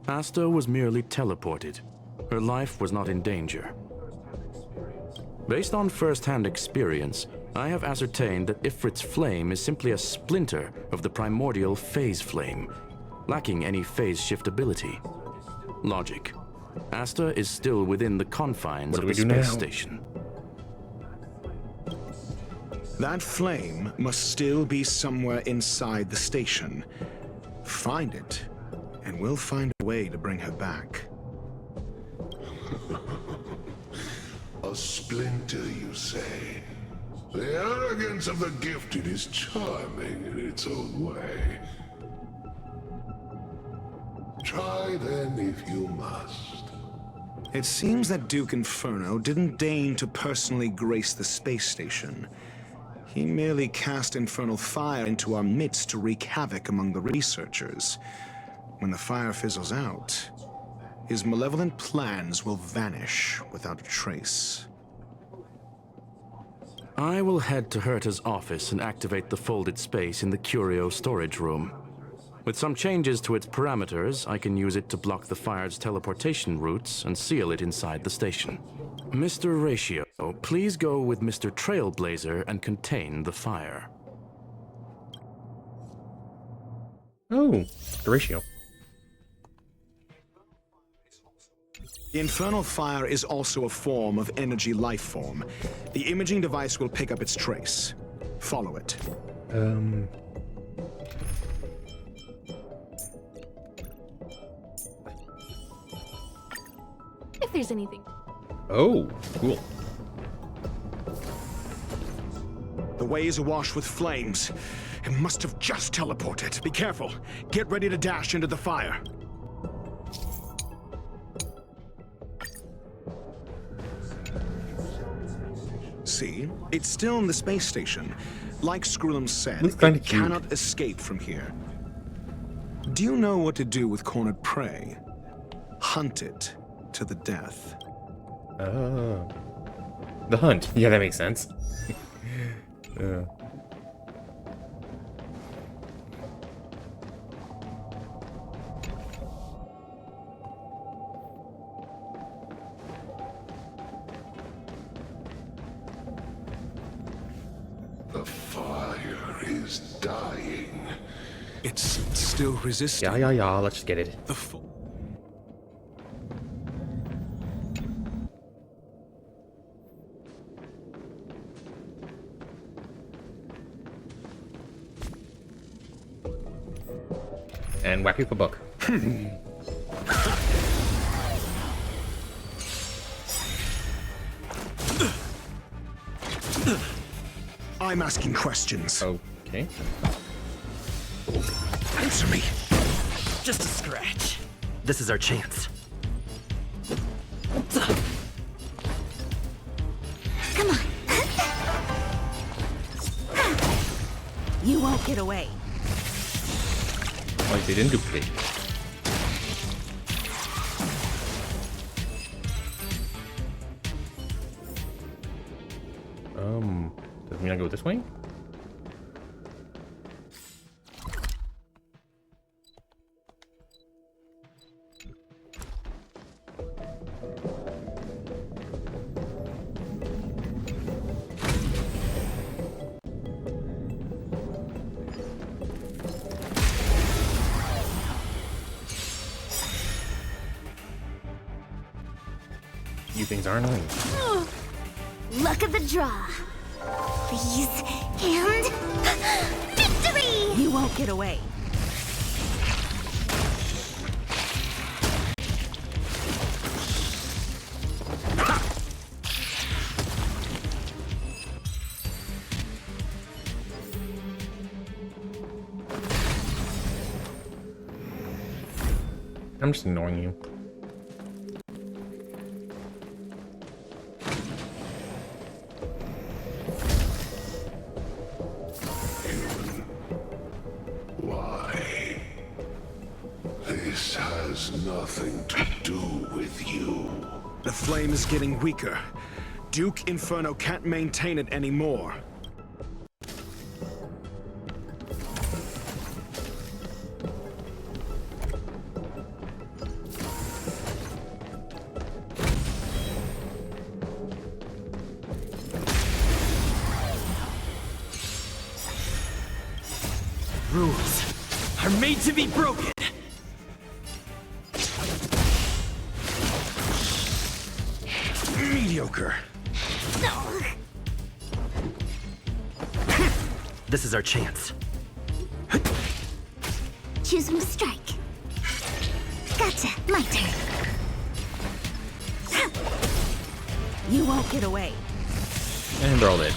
Asta was merely teleported. Her life was not in danger. Based on first-hand experience, I have ascertained that Ifrit's flame is simply a splinter of the primordial phase flame, lacking any phase shift ability. Logic. Asta is still within the confines of the space station. That flame must still be somewhere inside the station. Find it, and we'll find a way to bring her back. A splinter, you say? The arrogance of the gifted is charming in its own way. Try then if you must. It seems that Duke Inferno didn't deign to personally grace the space station. He merely cast infernal fire into our midst to wreak havoc among the researchers. When the fire fizzles out, his malevolent plans will vanish without a trace. I will head to Herta's office and activate the folded space in the curio storage room. With some changes to its parameters, I can use it to block the fire's teleportation routes and seal it inside the station. Mr. Ratio, please go with Mr. Trailblazer and contain the fire. Oh, the ratio. The infernal fire is also a form of energy life form. The imaging device will pick up its trace. Follow it. If there's anything. Oh, cool. The way is awash with flames. It must have just teleported. Be careful. Get ready to dash into the fire. See? It's still in the space station. Like Skrullum said, Looks kinda it cute. cannot escape from here. Do you know what to do with cornered prey? Hunt it to the death. Oh. The hunt. Yeah, that makes sense. The fire is dying. It's still resisting. Yeah, let's just get it. The And whack you for book. I'm asking questions. Okay. Answer me. Just a scratch. This is our chance. Come on. You won't get away. Like they didn't duplicate. Does it mean I go this way? You things are annoying. Luck of the draw. Please, and victory! You won't get away. I'm just ignoring you. Why? This has nothing to do with you. The flame is getting weaker. Duke Inferno can't maintain it anymore. Rules are made to be broken. Mediocre. This is our chance. Choose from strike. Gotcha. My turn. You won't get away. And they're all dead.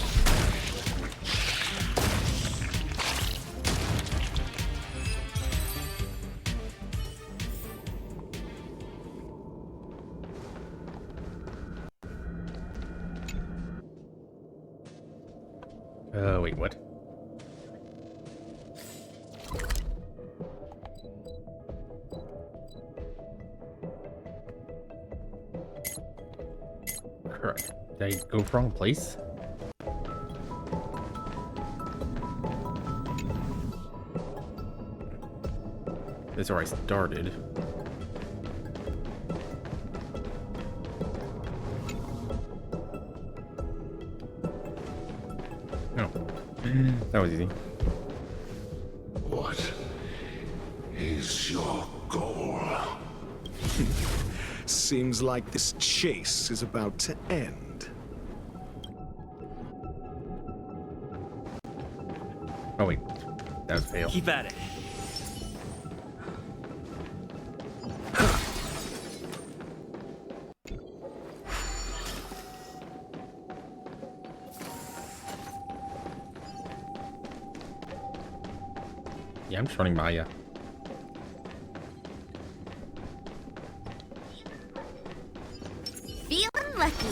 Wait, what? Correct. Did I go wrong place? This is where I started. No. That was easy. What is your goal? Seems like this chase is about to end. Oh wait, that was fail. Keep at it. Yeah, I'm just running by you. Feeling lucky.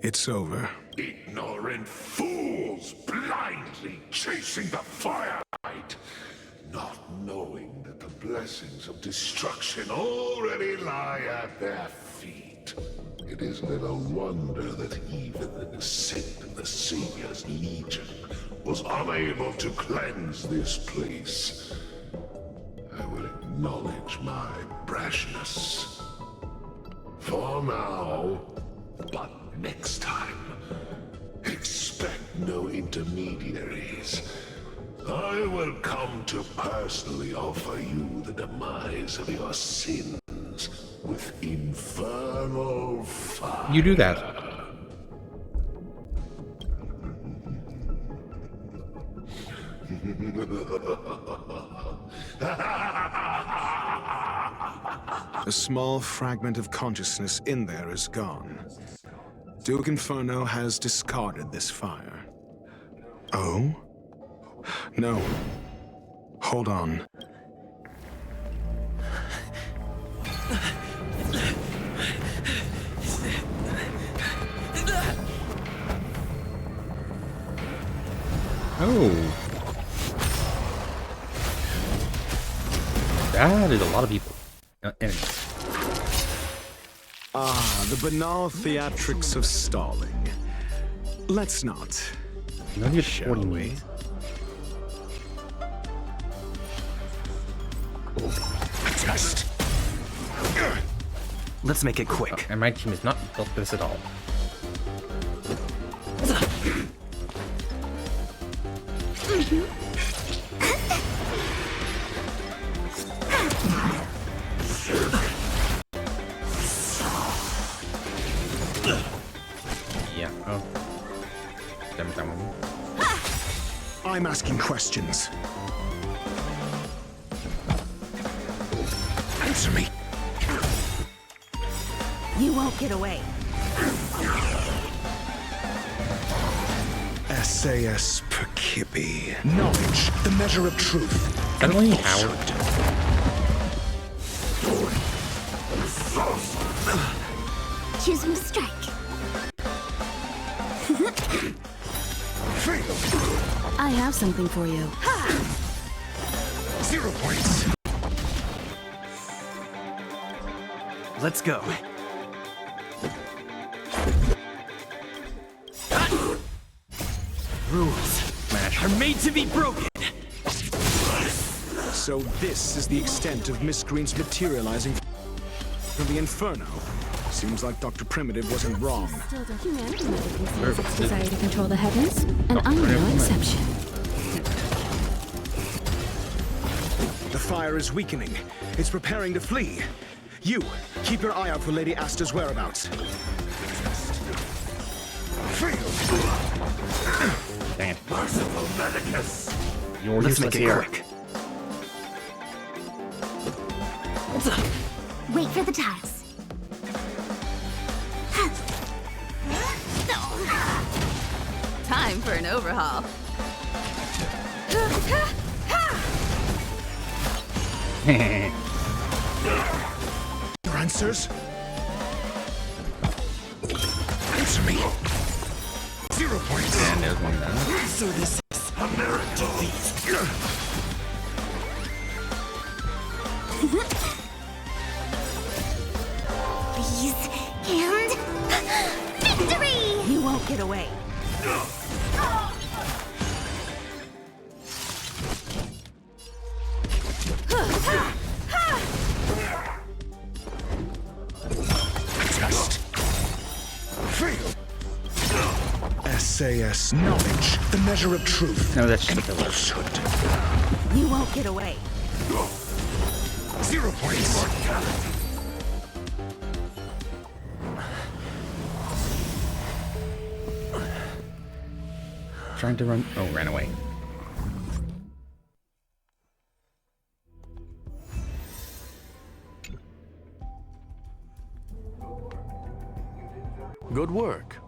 It's over. Ignorant fools blindly chasing the firelight, not knowing that the blessings of destruction already lie at their feet. It is little wonder that even the descent of the Savior's Legion was unable to cleanse this place. I will acknowledge my brashness. For now, but next time, expect no intermediaries. I will come to personally offer you the demise of your sins with infernal fire. You do that. A small fragment of consciousness in there is gone. Duke Inferno has discarded this fire. Oh? No. Hold on. Oh. That is a lot of people. Enemies. The banal theatrics of stalling. Let's not. You only get Shall 40 we? minutes. Test. Let's make it quick. And my team is not built for this at all. Yeah, oh. Damn that one. I'm asking questions. Answer me. You won't get away. SAS per Kippy. Knowledge, the measure of truth. Suddenly, Howard. Choosing to strike. I have something for you. 0 points. Let's go. Rules are made to be broken. So this is the extent of Miss Green's materializing from the Inferno. Seems like Dr. Primitive wasn't wrong. Humanity never conceals its desire to control the heavens, and I'm no exception. The fire is weakening. It's preparing to flee. You, keep your eye out for Lady Asta's whereabouts. Dang it. Merciful Medicus. You're Let's useless make it here. quick. Wait for the tiles. Time for an overhaul. Your answers? Answer me. 0 points. And there's one down. So this is A miracle. Please. And victory! You won't get away. Test. Fail. SAS knowledge, the measure of truth. No, that's just and a filler. falsehood. You won't get away. 0 points. Trying to run. Oh, ran away. Good work.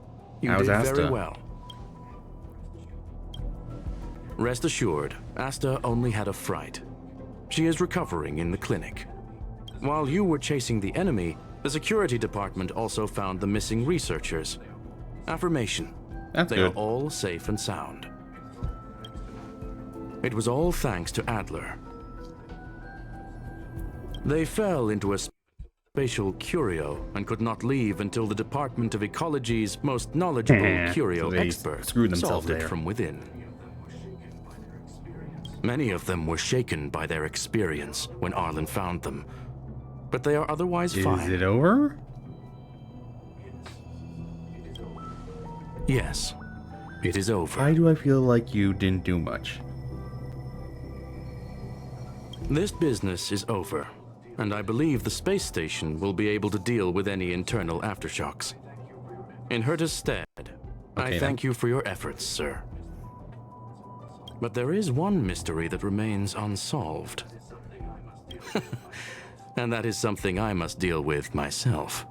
You How's did very Asta? well. Rest assured, Asta only had a fright. She is recovering in the clinic. While you were chasing the enemy, the security department also found the missing researchers. Affirmation. That's they good. are all safe and sound. It was all thanks to Adler. They fell into a spatial curio and could not leave until the Department of Ecology's most knowledgeable curio So they expert screwed themselves solved it there. from within. Many of them were shaken by their experience when Arlen found them, but they are otherwise fine. Is it over? Yes, it is over. Why do I feel like you didn't do much? This business is over, and I believe the space station will be able to deal with any internal aftershocks. In Herta's stead, I thank you for your efforts, sir. But there is one mystery that remains unsolved. And that is something I must deal with myself.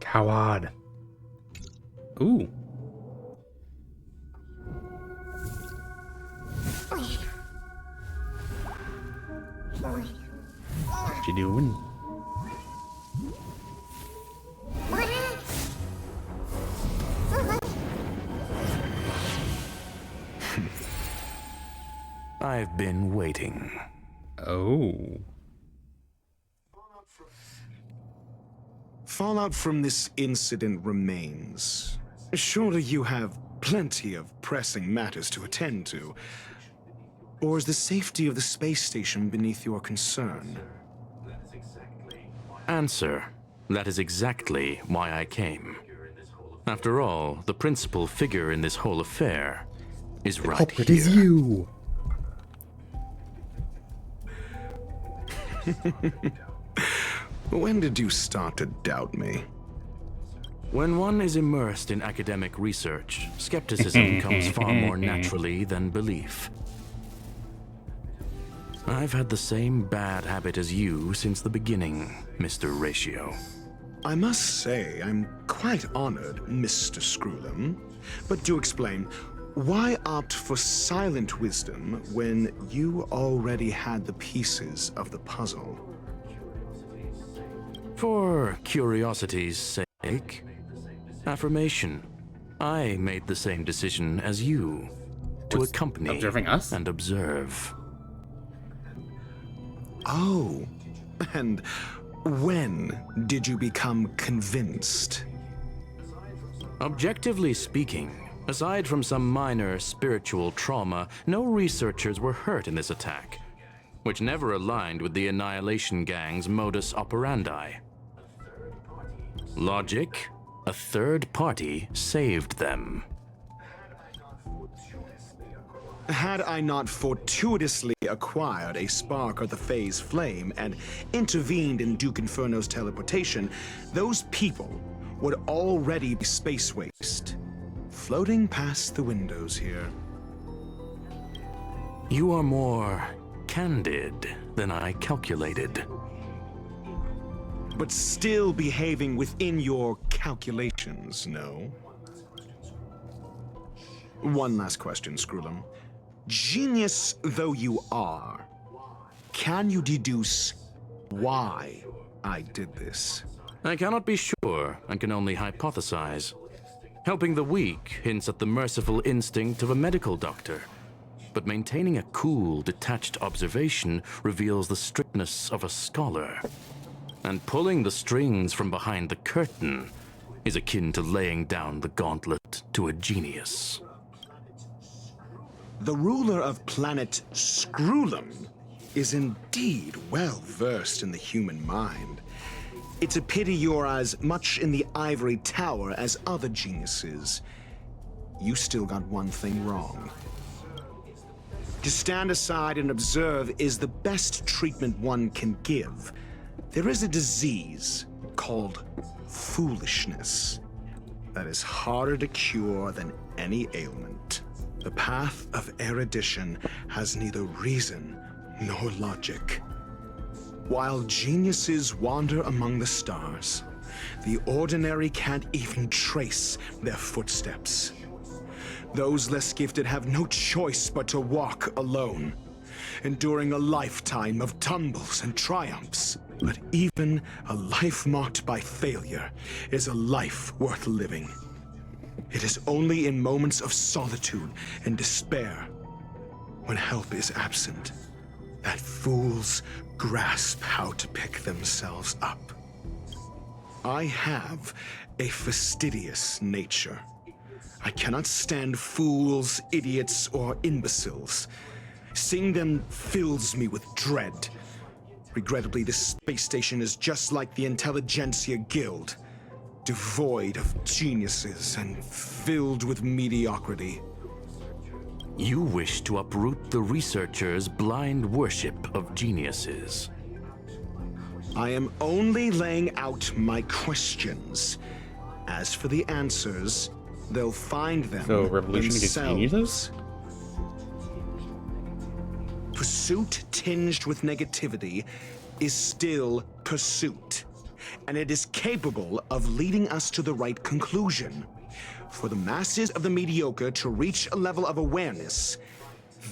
Coward. Ooh. What you doing? I've been waiting. Oh. Fallout from this incident remains. Surely you have plenty of pressing matters to attend to. Or is the safety of the space station beneath your concern? Answer. That is exactly why I came. After all, the principal figure in this whole affair is right Culprit here. is you. When did you start to doubt me? When one is immersed in academic research, skepticism comes far more naturally than belief. I've had the same bad habit as you since the beginning, Mr. Ratio. I must say, I'm quite honored, Mr. Screwlum. But do explain, why opt for silent wisdom when you already had the pieces of the puzzle? For curiosity's sake, affirmation. I made the same decision as you, to accompany observing us? and observe. Oh, and when did you become convinced? Objectively speaking, aside from some minor spiritual trauma, no researchers were hurt in this attack, which never aligned with the Annihilation Gang's modus operandi. Logic, a third party saved them. Had I not fortuitously acquired a spark of the phase flame and intervened in Duke Inferno's teleportation, those people would already be space waste, floating past the windows here. You are more candid than I calculated. But still behaving within your calculations, no? One last question, Screwlum. Genius though you are, can you deduce why I did this? I cannot be sure and can only hypothesize. Helping the weak hints at the merciful instinct of a medical doctor, but maintaining a cool, detached observation reveals the strictness of a scholar. And pulling the strings from behind the curtain is akin to laying down the gauntlet to a genius. The ruler of planet Screwlum is indeed well versed in the human mind. It's a pity you're as much in the ivory tower as other geniuses. You still got one thing wrong. To stand aside and observe is the best treatment one can give. There is a disease called foolishness that is harder to cure than any ailment. The path of erudition has neither reason nor logic. While geniuses wander among the stars, the ordinary can't even trace their footsteps. Those less gifted have no choice but to walk alone, enduring a lifetime of tumbles and triumphs. But even a life marked by failure is a life worth living. It is only in moments of solitude and despair, when help is absent, that fools grasp how to pick themselves up. I have a fastidious nature. I cannot stand fools, idiots, or imbeciles. Seeing them fills me with dread. Regrettably, this space station is just like the Intelligentsia Guild, devoid of geniuses and filled with mediocrity. You wish to uproot the researchers' blind worship of geniuses. I am only laying out my questions. As for the answers, they'll find them So, revolution against themselves. geniuses? Pursuit tinged with negativity is still pursuit, and it is capable of leading us to the right conclusion. For the masses of the mediocre to reach a level of awareness,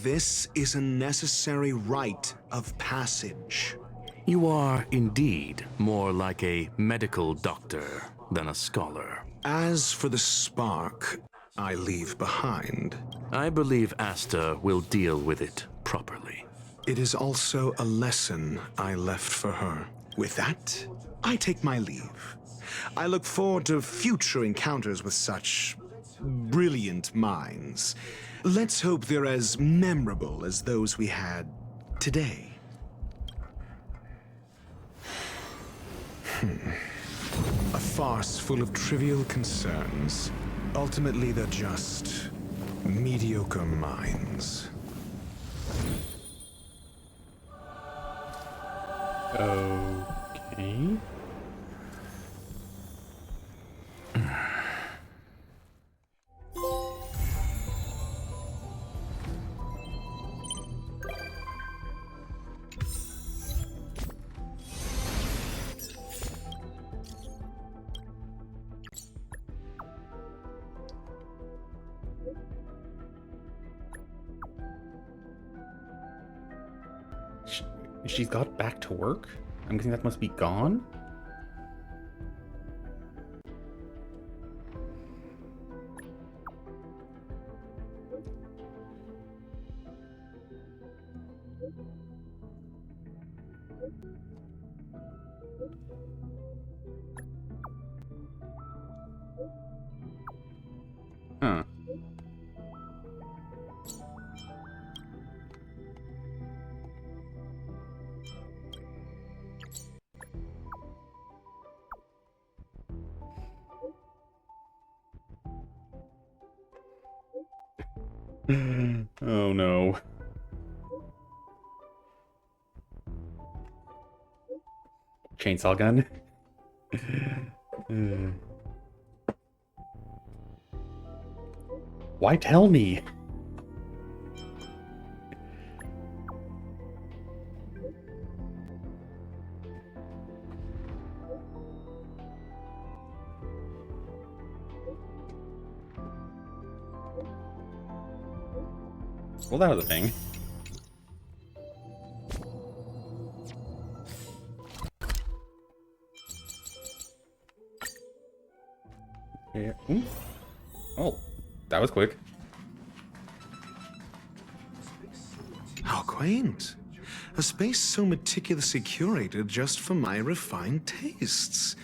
this is a necessary rite of passage. You are indeed more like a medical doctor than a scholar. As for the spark I leave behind, I believe Asta will deal with it properly. it is also a lesson I left for her. With that, I take my leave. I look forward to future encounters with such brilliant minds. Let's hope they're as memorable as those we had today. A farce full of trivial concerns. Ultimately, they're just mediocre minds. Okay. She's got back to work? I'm guessing that must be gone? Huh. Oh no. Chainsaw gun? Why tell me? Well, that was a thing. Yeah. Ooh. Oh, that was quick. How quaint. A space so meticulously curated just for my refined tastes.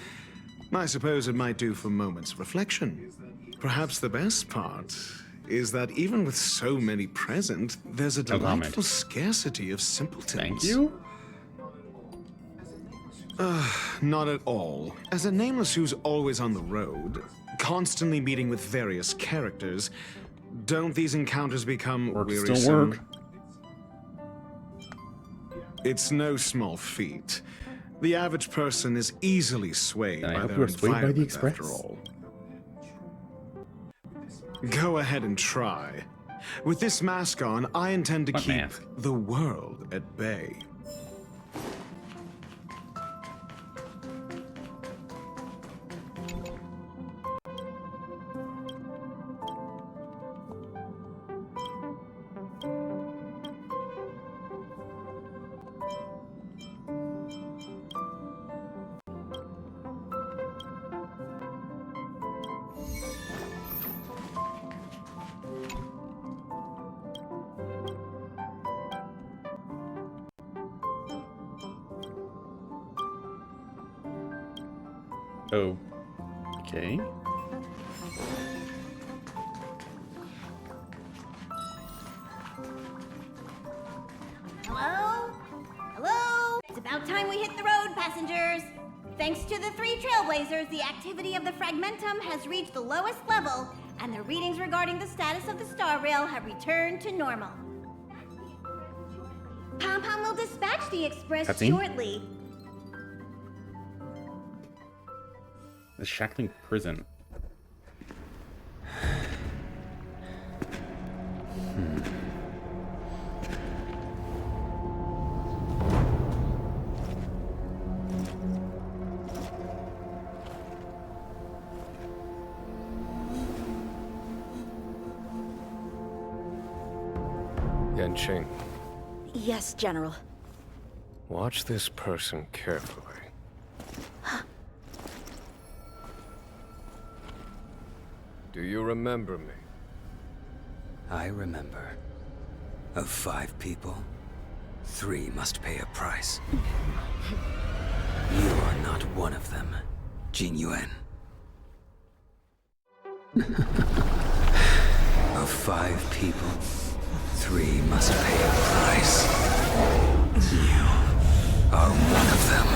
I suppose it might do for moments of reflection. Perhaps the best part is that even with so many present, there's a delightful scarcity of simpletons. Thank you? Not at all. As a nameless who's always on the road, constantly meeting with various characters, don't these encounters become Works wearisome? don't work. It's no small feat. The average person is easily swayed I by hope their you were swayed by the environment, Express. after all. Go ahead and try. With this mask on, I intend to What keep mask? the world at bay. Oh. Okay. Hello? Hello? It's about time we hit the road, passengers. Thanks to the 3 Trailblazers, the activity of the Fragmentum has reached the lowest level, and the readings regarding the status of the Star Rail have returned to normal. Pom-Pom will dispatch the Express Cutscene? shortly. The shackling prison. Yanqing, Yes, General. watch this person carefully. Do you remember me? I remember. Of 5 people, 3 must pay a price. You are not one of them, Jin Yuan. Of 5 people, 3 must pay a price. You are one of them.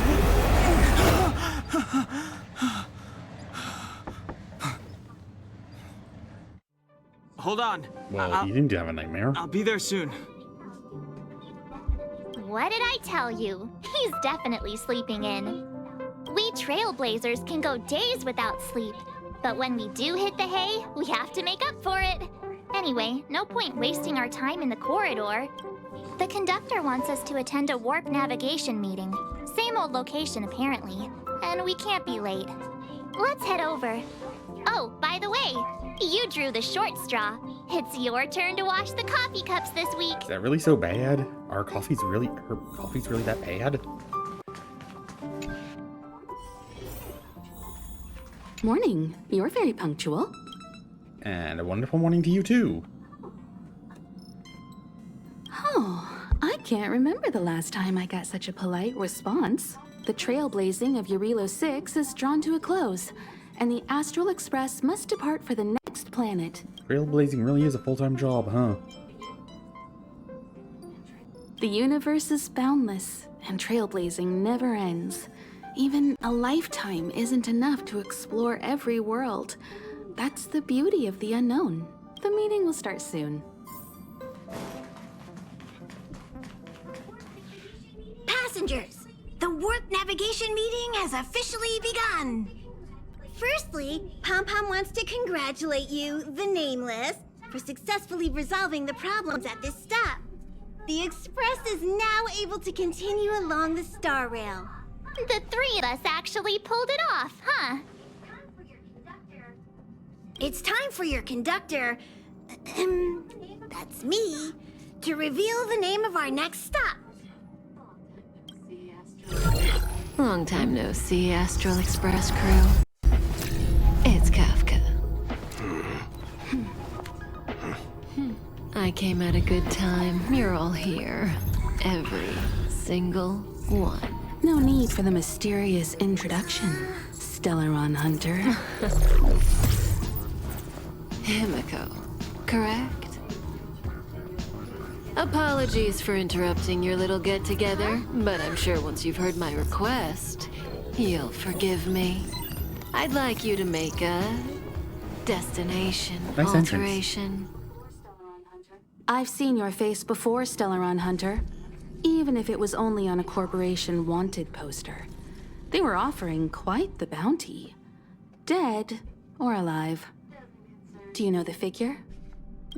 Hold on. Well, you didn't have a nightmare. I'll be there soon. What did I tell you? He's definitely sleeping in. We Trailblazers can go days without sleep, but when we do hit the hay, we have to make up for it. Anyway, no point wasting our time in the corridor. The conductor wants us to attend a warp navigation meeting. Same old location, apparently, and we can't be late. Let's head over. Oh, by the way, you drew the short straw. It's your turn to wash the coffee cups this week. Is that really so bad? Her coffee's really that bad? Morning. You're very punctual. And a wonderful morning to you too. Oh, I can't remember the last time I got such a polite response. The trailblazing of Eurilo 6 is drawn to a close, and the Astral Express must depart for the next planet. Trailblazing really is a full-time job, huh? The universe is boundless, and trailblazing never ends. Even a lifetime isn't enough to explore every world. That's the beauty of the unknown. The meeting will start soon. Passengers, the warp navigation meeting has officially begun. Firstly, Pom-Pom wants to congratulate you, the Nameless, for successfully resolving the problems at this stop. The Express is now able to continue along the Star Rail. The 3 of us actually pulled it off, huh? It's time for your conductor, that's me, to reveal the name of our next stop. Long time no see, Astral Express crew. It's Kafka. I came at a good time. You're all here. Every single one. No need for the mysterious introduction, Stellaron Hunter. Himiko, correct? Apologies for interrupting your little get-together, but I'm sure once you've heard my request, you'll forgive me. I'd like you to make a destination Nice alteration. I've seen your face before, Stellaron Hunter. Even if it was only on a corporation wanted poster. They were offering quite the bounty. Dead or alive. Do you know the figure?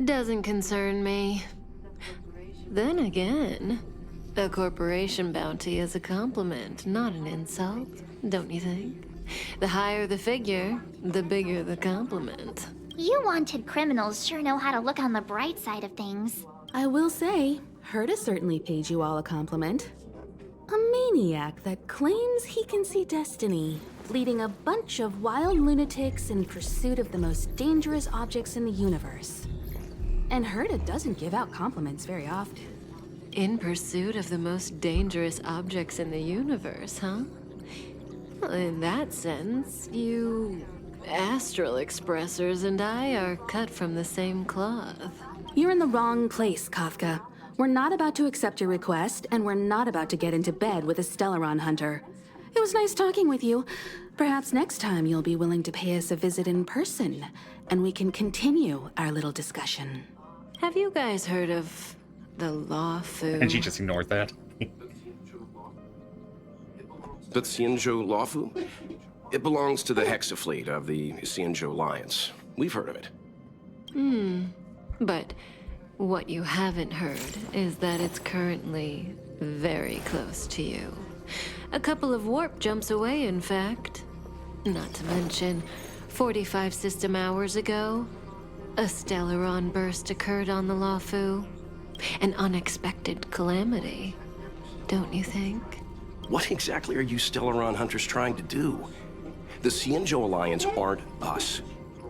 Doesn't concern me. Then again, a corporation bounty is a compliment, not an insult, don't you think? The higher the figure, the bigger the compliment. You wanted criminals sure know how to look on the bright side of things. I will say, Herta certainly paid you all a compliment. A maniac that claims he can see destiny, leading a bunch of wild lunatics in pursuit of the most dangerous objects in the universe. And Herta doesn't give out compliments very often. In pursuit of the most dangerous objects in the universe, huh? Well, in that sense, you astral expressors and I are cut from the same cloth. You're in the wrong place, Kafka. We're not about to accept your request, and we're not about to get into bed with a Stellaron hunter. It was nice talking with you. Perhaps next time you'll be willing to pay us a visit in person, and we can continue our little discussion. Have you guys heard of the Law Fu? And she just ignores that. The Xianzhou Lawfu? It belongs to the Hexafleet of the Xianzhou Alliance. We've heard of it. But what you haven't heard is that it's currently very close to you. A couple of warp jumps away, in fact. Not to mention, 45 system hours ago, a Stellaron burst occurred on the Lawfu. An unexpected calamity, don't you think? What exactly are you Stellaron hunters trying to do? The Xianzhou Alliance aren't us.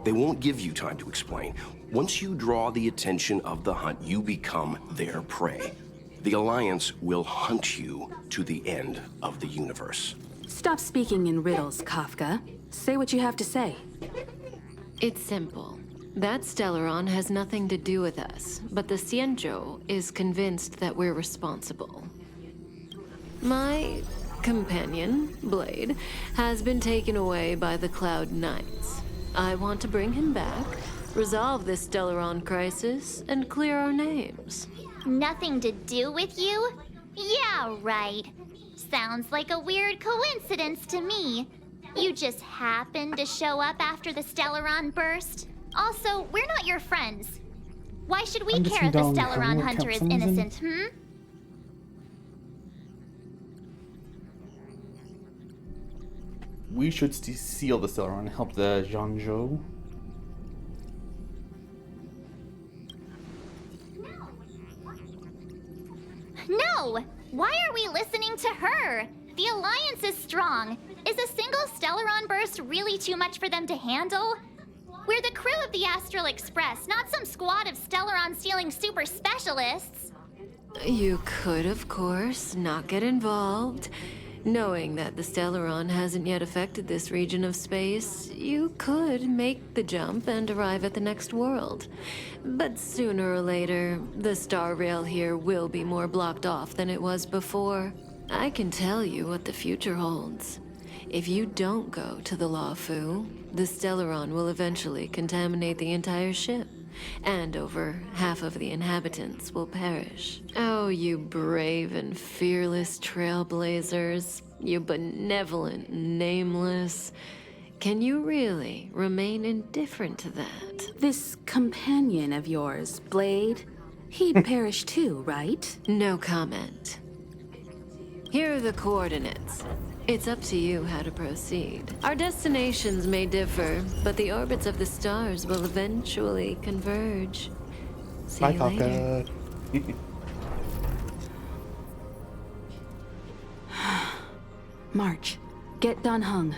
They won't give you time to explain. Once you draw the attention of the hunt, you become their prey. The Alliance will hunt you to the end of the universe. Stop speaking in riddles, Kafka. Say what you have to say. It's simple. That Stellaron has nothing to do with us, but the Xianzhou is convinced that we're responsible. My companion, Blade, has been taken away by the Cloud Knights. I want to bring him back, resolve this Stellaron crisis, and clear our names. Nothing to do with you? Yeah, right. Sounds like a weird coincidence to me. You just happened to show up after the Stellaron burst? Also, we're not your friends. Why should we care if the Stellaron hunter is innocent, We should seal the Stellaron and help the Xianzhou. No! Why are we listening to her? The Alliance is strong. Is a single Stellaron burst really too much for them to handle? We're the crew of the Astral Express, not some squad of Stellaron-stealing super specialists. You could, of course, not get involved. Knowing that the Stellaron hasn't yet affected this region of space, you could make the jump and arrive at the next world. But sooner or later, the star rail here will be more blocked off than it was before. I can tell you what the future holds. If you don't go to the Lawfu, the Stellaron will eventually contaminate the entire ship, and over half of the inhabitants will perish. Oh, you brave and fearless trailblazers, you benevolent nameless. Can you really remain indifferent to that? This companion of yours, Blade, he'd perish too, right? No comment. Here are the coordinates. It's up to you how to proceed. Our destinations may differ, but the orbits of the stars will eventually converge. See Bye, you later. Kafka. March, get done hung.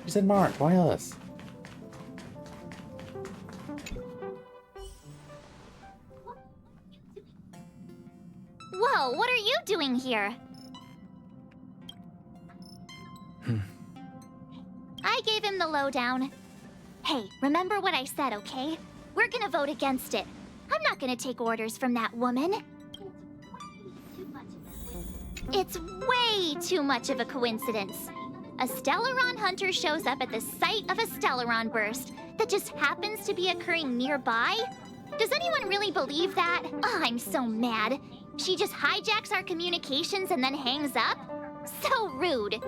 You said March, why us? Whoa, what are you doing here? I gave him the lowdown. Hey, remember what I said, okay? We're gonna vote against it. I'm not gonna take orders from that woman. It's way too much of a coincidence. A Stellaron hunter shows up at the site of a Stellaron burst that just happens to be occurring nearby? Does anyone really believe that? Oh, I'm so mad. She just hijacks our communications and then hangs up? So rude.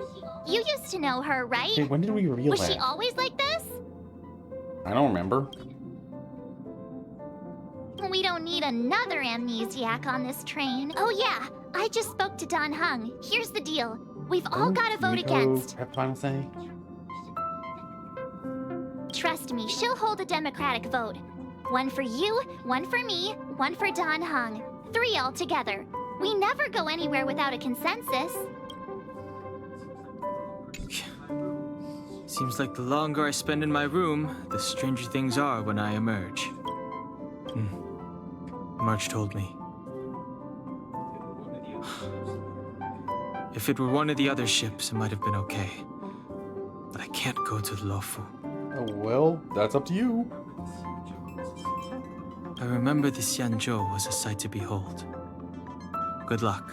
You used to know her, right? Hey, when did we reveal Was that? she always like this? I don't remember. We don't need another amnesiac on this train. Oh yeah, I just spoke to Don Hung. Here's the deal. We've all got to vote against. Have final say? Trust me, she'll hold a democratic vote. One for you, one for me, one for Don Hung. 3 altogether. We never go anywhere without a consensus. Seems like the longer I spend in my room, the stranger things are when I emerge. March told me. If it were one of the other ships, it might have been okay. But I can't go to the Lofu. Oh, well, that's up to you. I remember the Xianzhou was a sight to behold. Good luck.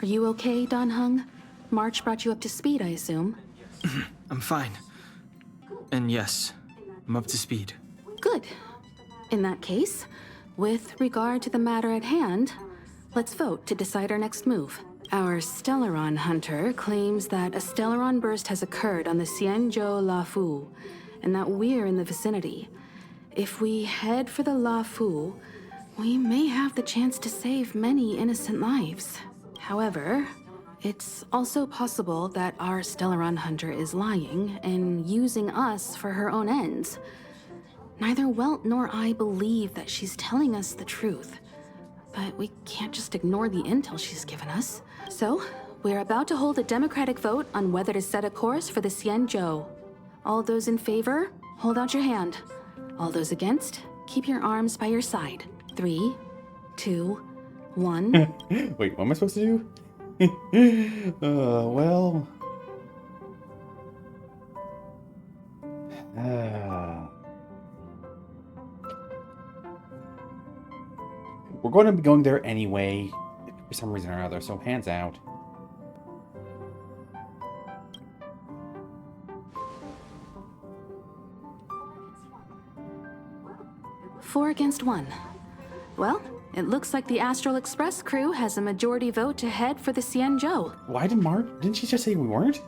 Are you okay, Don Hung? March brought you up to speed, I assume. I'm fine. And yes, I'm up to speed. Good. In that case, with regard to the matter at hand, let's vote to decide our next move. Our Stellaron hunter claims that a Stellaron burst has occurred on the Xianzhou Lafu, and that we're in the vicinity. If we head for the Lafu, we may have the chance to save many innocent lives. However, it's also possible that our Stellaron hunter is lying and using us for her own ends. Neither Welt nor I believe that she's telling us the truth, but we can't just ignore the intel she's given us. So, we're about to hold a democratic vote on whether to set a course for the Xianzhou. All those in favor, hold out your hand. All those against, keep your arms by your side. 3, 2, 1. Wait, what am I supposed to do? Well... We're going to be going there anyway, for some reason or other, so hands out. Four against 1. Well, it looks like the Astral Express crew has a majority vote to head for the Xianzhou. Why didn't she just say we weren't?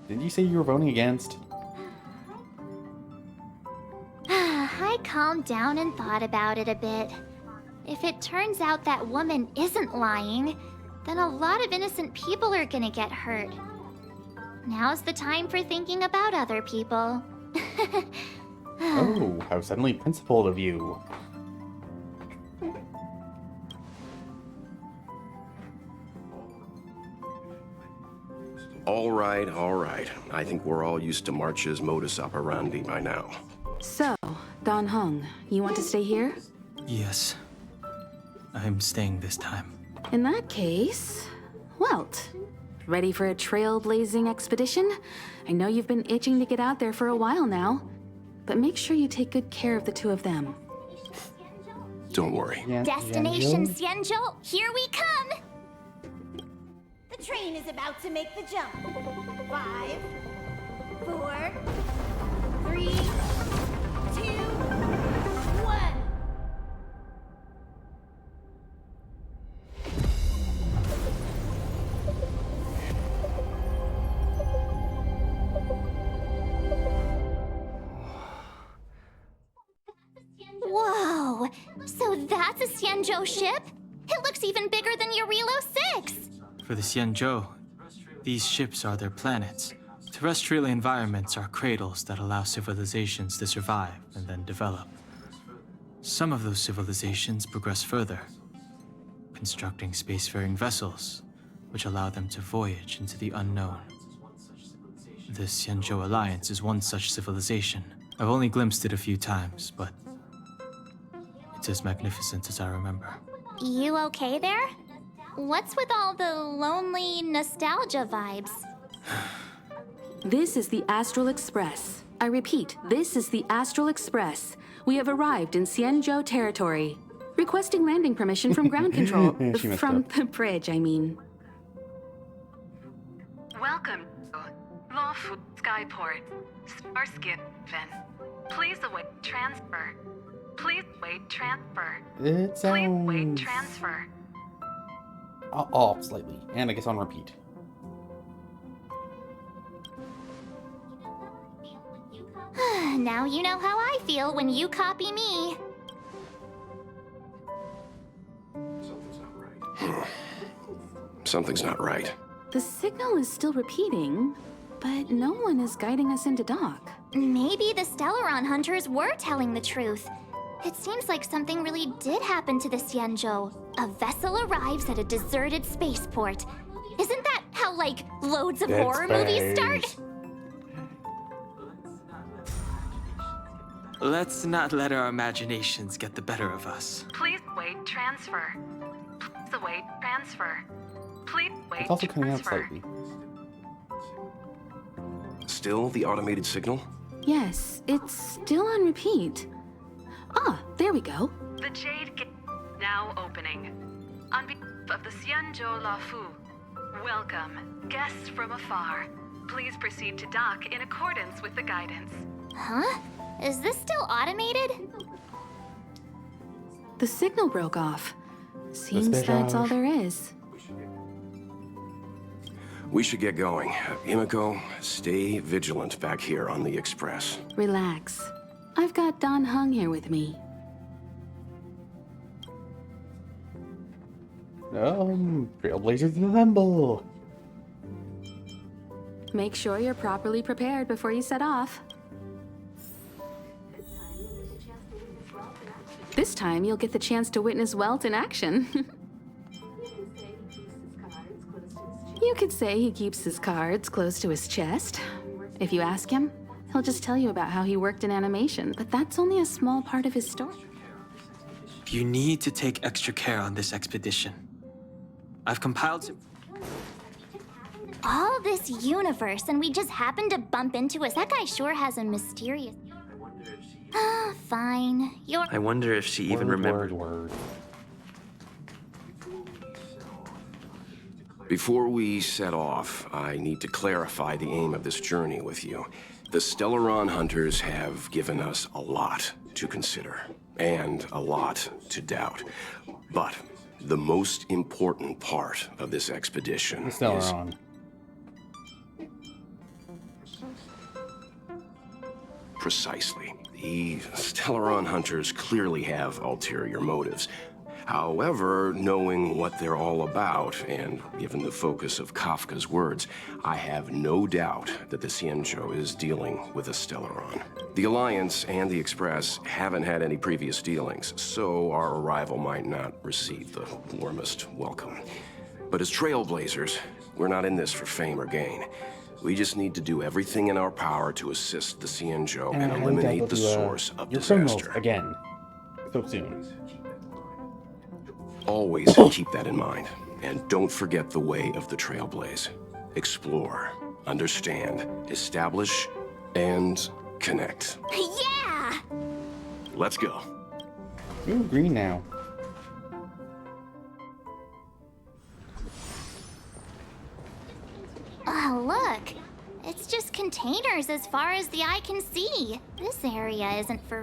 Didn't you say you were voting against? I calmed down and thought about it a bit. If it turns out that woman isn't lying, then a lot of innocent people are gonna get hurt. Now's the time for thinking about other people. Oh, how suddenly principled of you. All right, all right. I think we're all used to March's modus operandi by now. So, Don Hung, you want to stay here? Yes. I'm staying this time. In that case, Welt, ready for a trailblazing expedition? I know you've been itching to get out there for a while now, but make sure you take good care of the two of them. Don't worry. Destination Xianzhou, here we come! The train is about to make the jump. 5, 4, 3, 2, 1. Whoa! So that's a Xianzhou ship? It looks even bigger than Eurilo 6! For the Xianzhou, these ships are their planets. Terrestrial environments are cradles that allow civilizations to survive and then develop. Some of those civilizations progress further, constructing spacefaring vessels, which allow them to voyage into the unknown. The Xianzhou Alliance is one such civilization. I've only glimpsed it a few times, but it's as magnificent as I remember. You okay there? What's with all the lonely nostalgia vibes? This is the Astral Express. I repeat, this is the Astral Express. We have arrived in Xianzhou territory. Requesting landing permission from ground control. She messed From up. the bridge, I mean. Welcome to Lawful Skyport, Starskin Ven. Please await transfer. Please wait transfer. It sounds Please wait transfer. off slightly, and I guess on repeat. Now you know how I feel when you copy me. Something's not right. The signal is still repeating, but no one is guiding us into dock. Maybe the Stellaron hunters were telling the truth. It seems like something really did happen to the Xianzhou. A vessel arrives at a deserted spaceport. Isn't that how, like, loads of Dead horror movies start? space. Let's not let our imaginations get the better of us. Please wait transfer. Please await transfer. Please wait It's also coming out transfer. slightly. Still the automated signal? Yes, it's still on repeat. Ah, there we go. The Jade Gate now opening. On behalf of the Xianzhou Lafu, welcome, guests from afar. Please proceed to dock in accordance with the guidance. Huh? Is this still automated? The signal broke off. Seems that's all there is. We should get going. Imiko, stay vigilant back here on the Express. Relax. I've got Don Hung here with me. Trailblazers assemble. Make sure you're properly prepared before you set off. This time, you'll get the chance to witness Welt in action. You could say he keeps his cards close to his chest. If you ask him, he'll just tell you about how he worked in animation, but that's only a small part of his story. You need to take extra care on this expedition. I've compiled some... All this universe, and we just happened to bump into us. That guy sure has a mysterious... Fine. You're... I wonder if she even remembered. Before we set off, I need to clarify the aim of this journey with you. The Stellaron hunters have given us a lot to consider, and a lot to doubt. But the most important part of this expedition is... Stellaron. Precisely. The Stellaron hunters clearly have ulterior motives. However, knowing what they're all about, and given the focus of Kafka's words, I have no doubt that the Xianzhou is dealing with a Stellaron. The Alliance and the Express haven't had any previous dealings, so our arrival might not receive the warmest welcome. But as trailblazers, we're not in this for fame or gain. We just need to do everything in our power to assist the Xianzhou and eliminate the source of disaster. Again, so soon. Always keep that in mind. And don't forget the way of the Trailblaze. Explore, understand, establish, and connect. Yeah! Let's go. Ooh, green now. Oh, look. It's just containers as far as the eye can see. This area isn't for